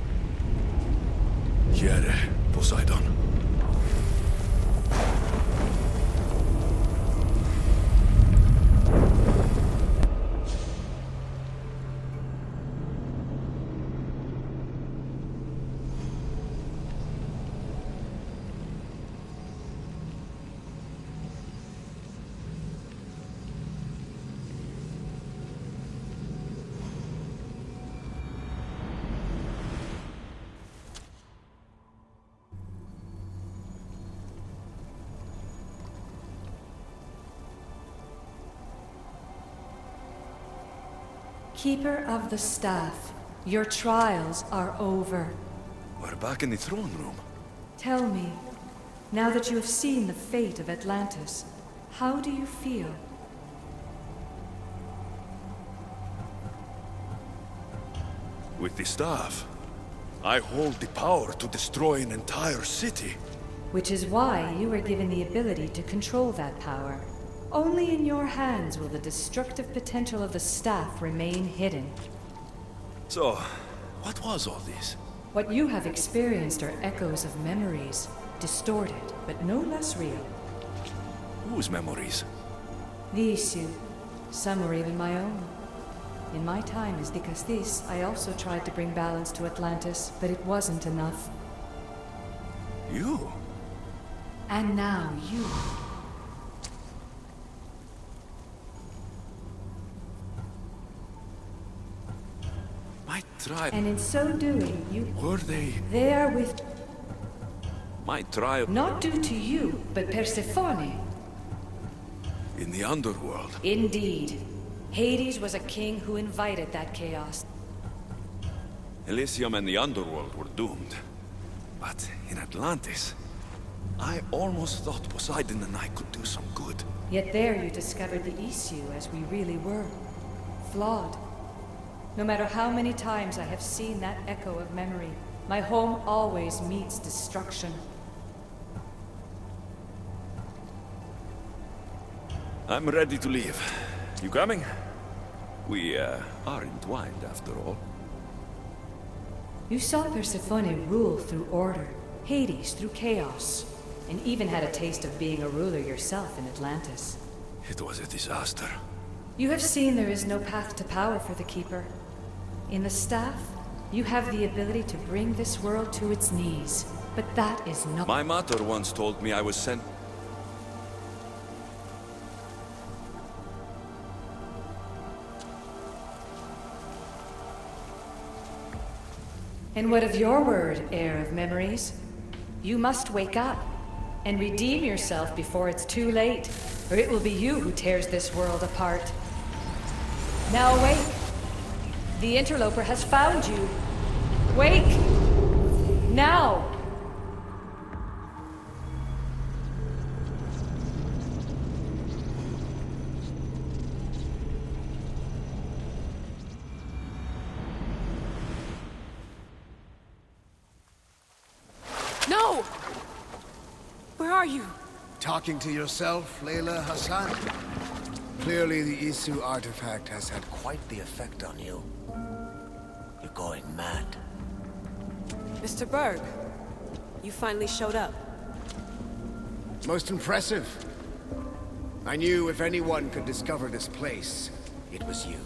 Here, Poseidon. Keeper of the Staff, your trials are over. We're back in the throne room. Tell me, now that you have seen the fate of Atlantis, how do you feel? With the staff, I hold the power to destroy an entire city. Which is why you were given the ability to control that power. Only in your hands will the destructive potential of the staff remain hidden. So, what was all this? What you have experienced are echoes of memories, distorted, but no less real. Whose memories? The issue. Some were even my own. In my time as Dikastis, I also tried to bring balance to Atlantis, but it wasn't enough. You? And now you. My tribe... And in so doing, you... Were they... They are with... My tribe... Not due to you, but Persephone. In the underworld. Indeed. Hades was a king who invited that chaos. Elysium and the underworld were doomed. But in Atlantis, I almost thought Poseidon and I could do some good. Yet there you discovered the issue as we really were. Flawed. No matter how many times I have seen that echo of memory, my home always meets destruction. I'm ready to leave. You coming? We, are entwined after all. You saw Persephone rule through order, Hades through chaos, and even had a taste of being a ruler yourself in Atlantis. It was a disaster. You have seen there is no path to power for the Keeper. In the Staff, you have the ability to bring this world to its knees, but that is not— My mother once told me I was sent— And what of your word, heir of memories? You must wake up and redeem yourself before it's too late, or it will be you who tears this world apart. Now awake! The interloper has found you! Wake! Now! No! Where are you? Talking to yourself, Layla Hassan? Clearly the Isu artifact has had quite the effect on you. You're going mad. Mr. Berg, you finally showed up. Most impressive. I knew if anyone could discover this place, it was you.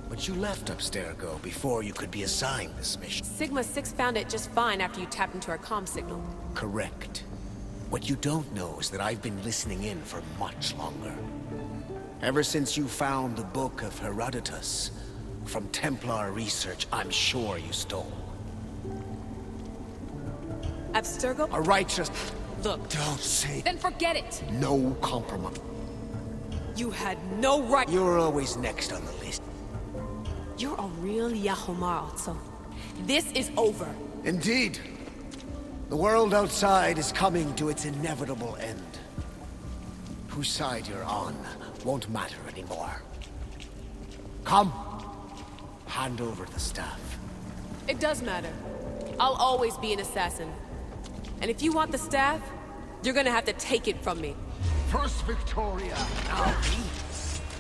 But you left Abstergo before you could be assigned this mission. Sigma 6 found it just fine after you tapped into our comm signal. Correct. What you don't know is that I've been listening in for much longer. Ever since you found the Book of Herodotus, from Templar research I'm sure you stole. Abstergo? A righteous... Look. Don't say... Then forget it! No compromise. You had no right... You're always next on the list. You're a real Yahomar, so... This is over. Indeed. The world outside is coming to its inevitable end. Whose side you're on won't matter anymore. Come. Hand over the staff. It does matter. I'll always be an assassin. And if you want the staff, you're gonna have to take it from me. First Victoria, now me.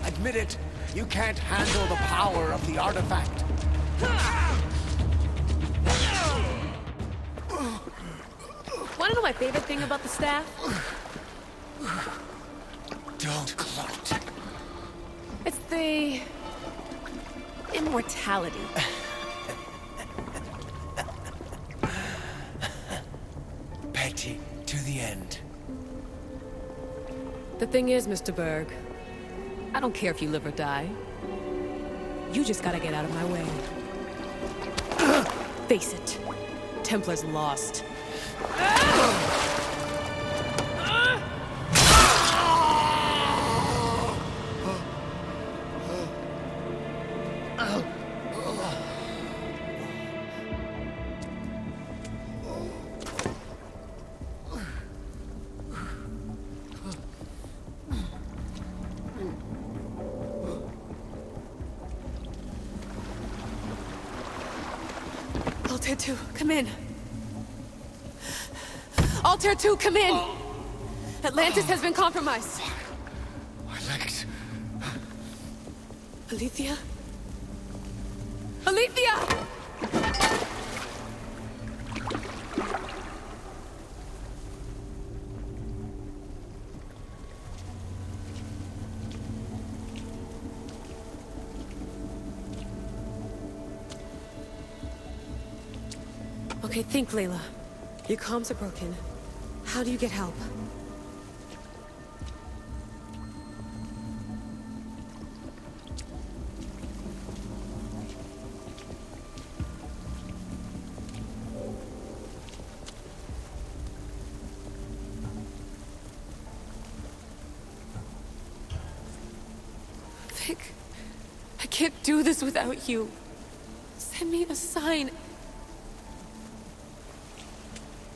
Admit it, you can't handle the power of the artifact. Wanna know my favorite thing about the staff? Don't gloat. It's the... immortality. Petty to the end. The thing is, Mr. Berg, I don't care if you live or die. You just gotta get out of my way. Face it, Templar's lost. Altair 2, come in. Altair 2, come in! Atlantis has been compromised. My legs. Alethea? Alethea! Okay, think, Layla. Your comms are broken. How do you get help? Vic, I can't do this without you. Send me a sign.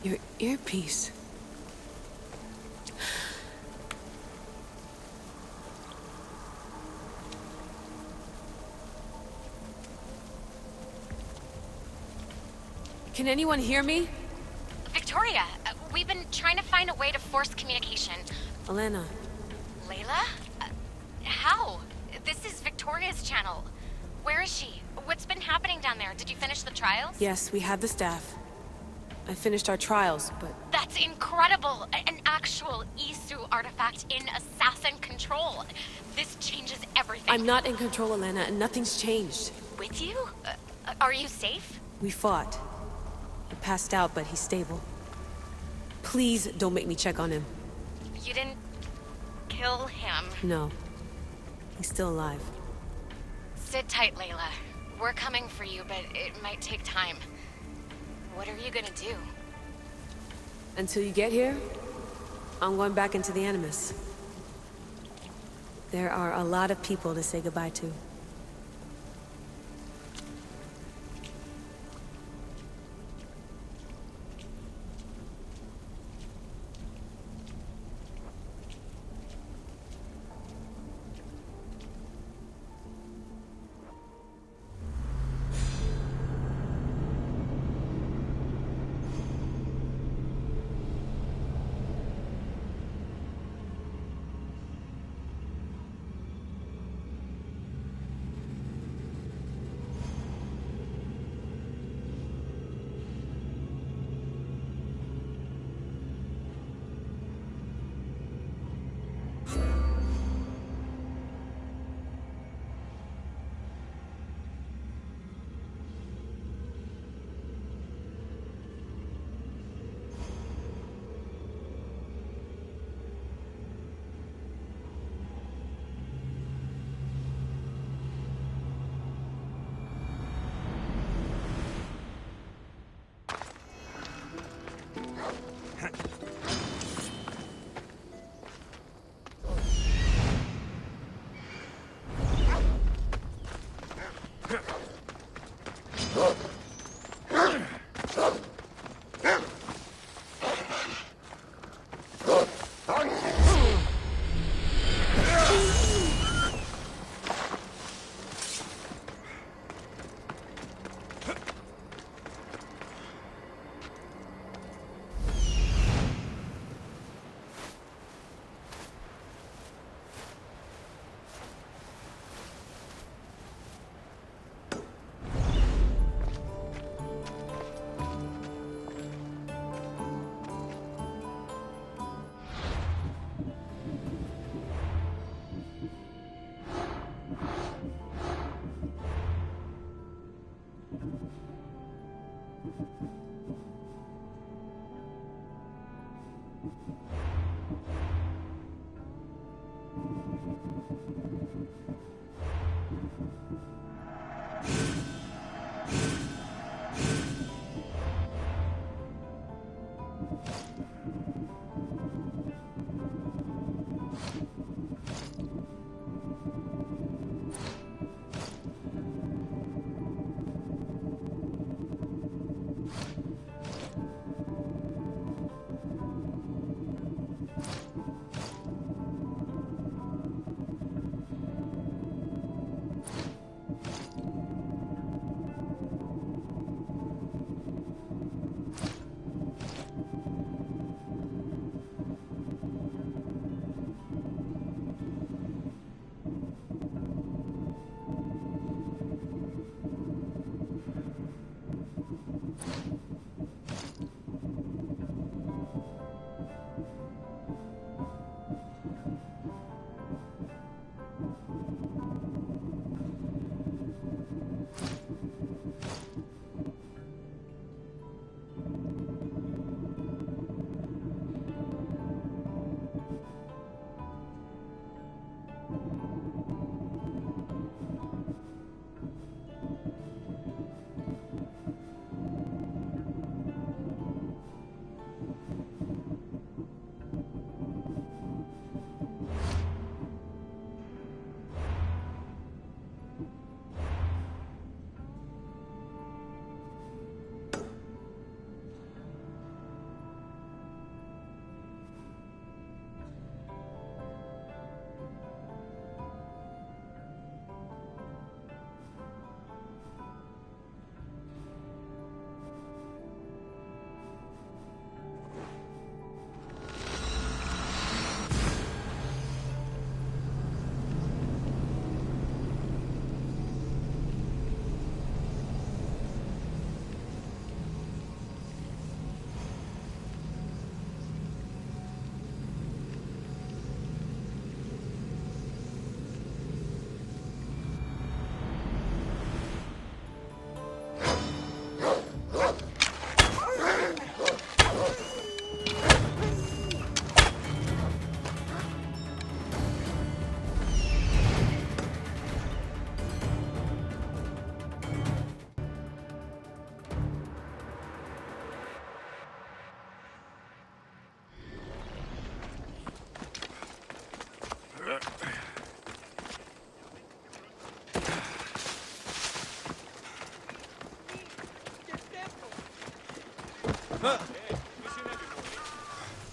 Your earpiece. Can anyone hear me? Victoria, we've been trying to find a way to force communication. Elena. Layla? How? This is Victoria's channel. Where is she? What's been happening down there? Did you finish the trials? Yes, we have the staff. I finished our trials, but... That's incredible! An actual Isu artifact in assassin control. This changes everything. I'm not in control, Elena, and nothing's changed. With you? Are you safe? We fought. He passed out, but he's stable. Please don't make me check on him. You didn't... kill him? No. He's still alive. Sit tight, Layla. We're coming for you, but it might take time. What are you gonna do? Until you get here, I'm going back into the Animus. There are a lot of people to say goodbye to.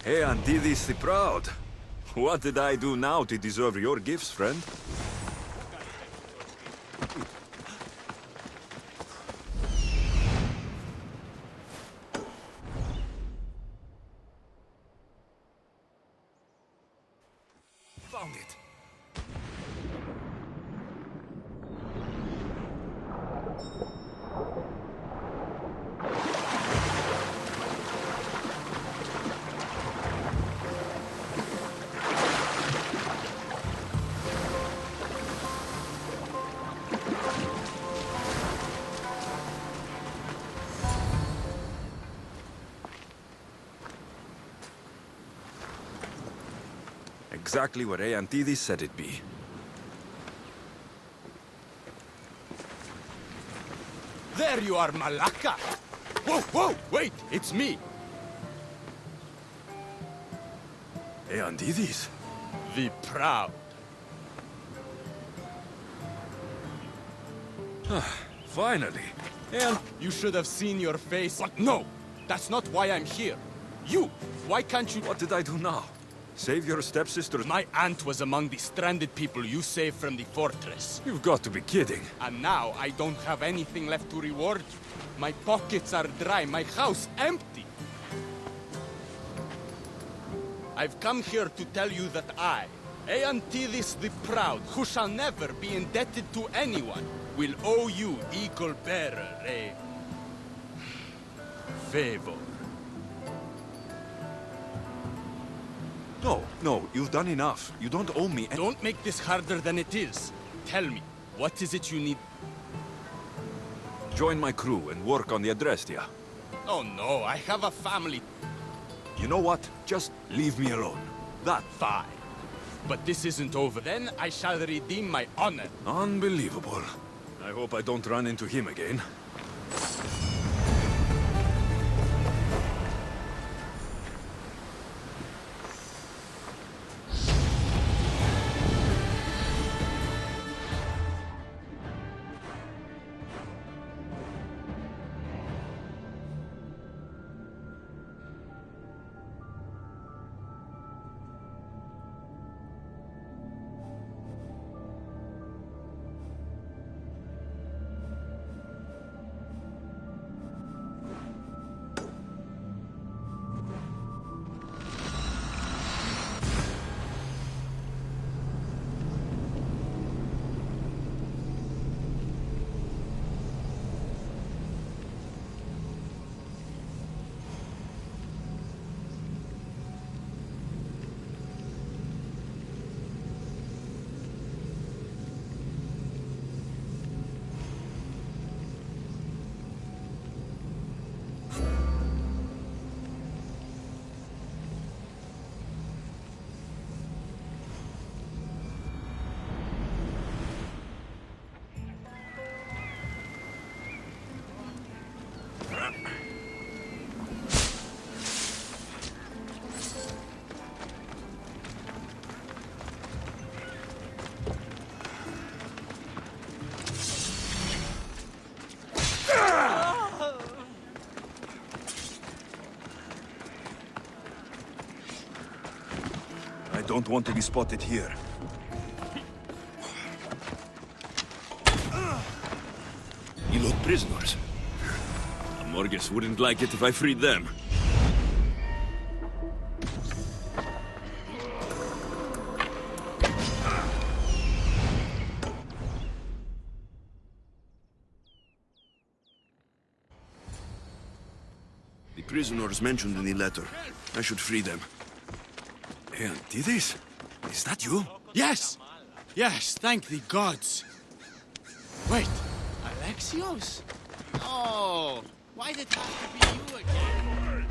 Hey, Antidis the Proud. What did I do now to deserve your gifts, friend? Found it. Exactly what Antidis said it'd be. There you are, Malaka! Whoa, whoa, wait, it's me! Antidis? The Proud. Finally. And you should have seen your face. But no, that's not why I'm here. You, why can't you... What did I do now? Save your stepsister? My aunt was among the stranded people you saved from the fortress. You've got to be kidding. And now I don't have anything left to reward you. My pockets are dry, my house empty. I've come here to tell you that I, Antidis the Proud, who shall never be indebted to anyone, will owe you, eagle bearer, a favor. No, you've done enough. You don't owe me any— Don't make this harder than it is. Tell me, what is it you need? Join my crew and work on the Adrestia. Oh no, I have a family. You know what? Just leave me alone. That. Fine. But this isn't over. Then I shall redeem my honor. Unbelievable. I hope I don't run into him again. I don't want to be spotted here. You look prisoners. Amorges wouldn't like it if I freed them. The prisoners mentioned in the letter. I should free them. Antidis? Is that you? Yes! Yes, thank the gods. Wait, Alexios? Oh, why did it have to be you again?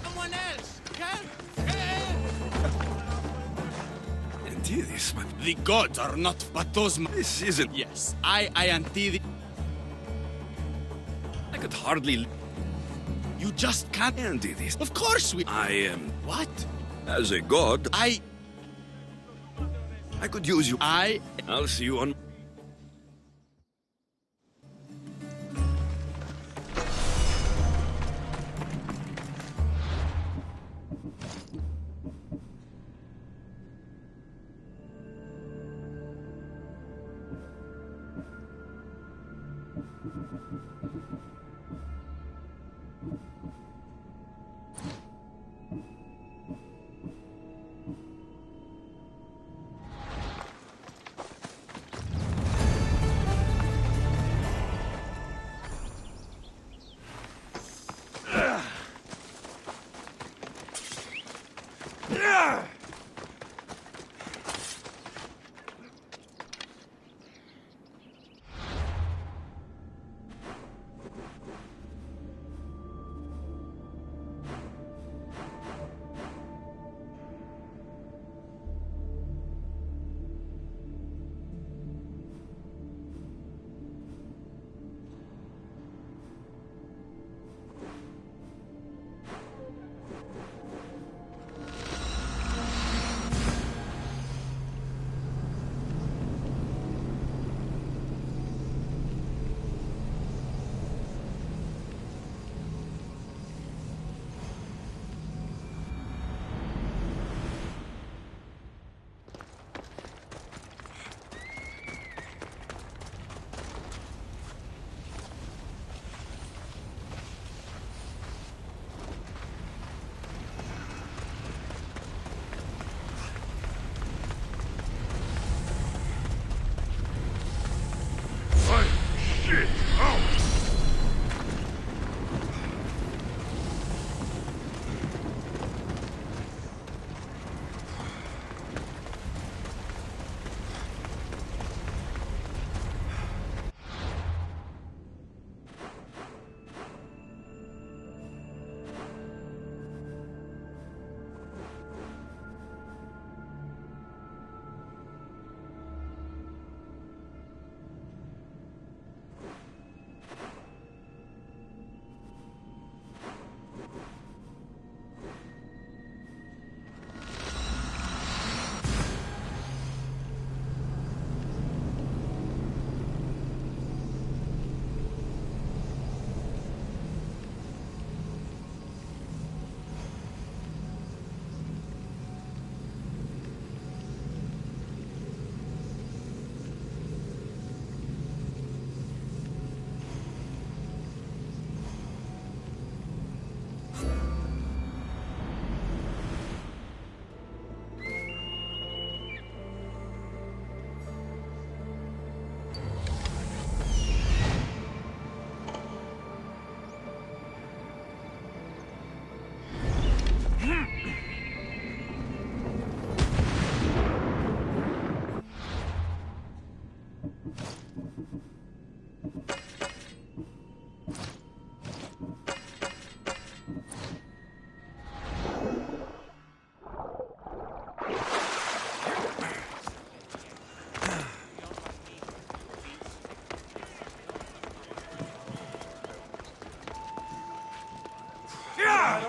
Someone else! Antidis, but... The gods are not but those... This isn't... Yes, I Antidis... I could hardly... You just can't... Antidis. Of course we... I am... What? As a god... I could use you. I'll see you on...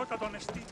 Rota d'onestì.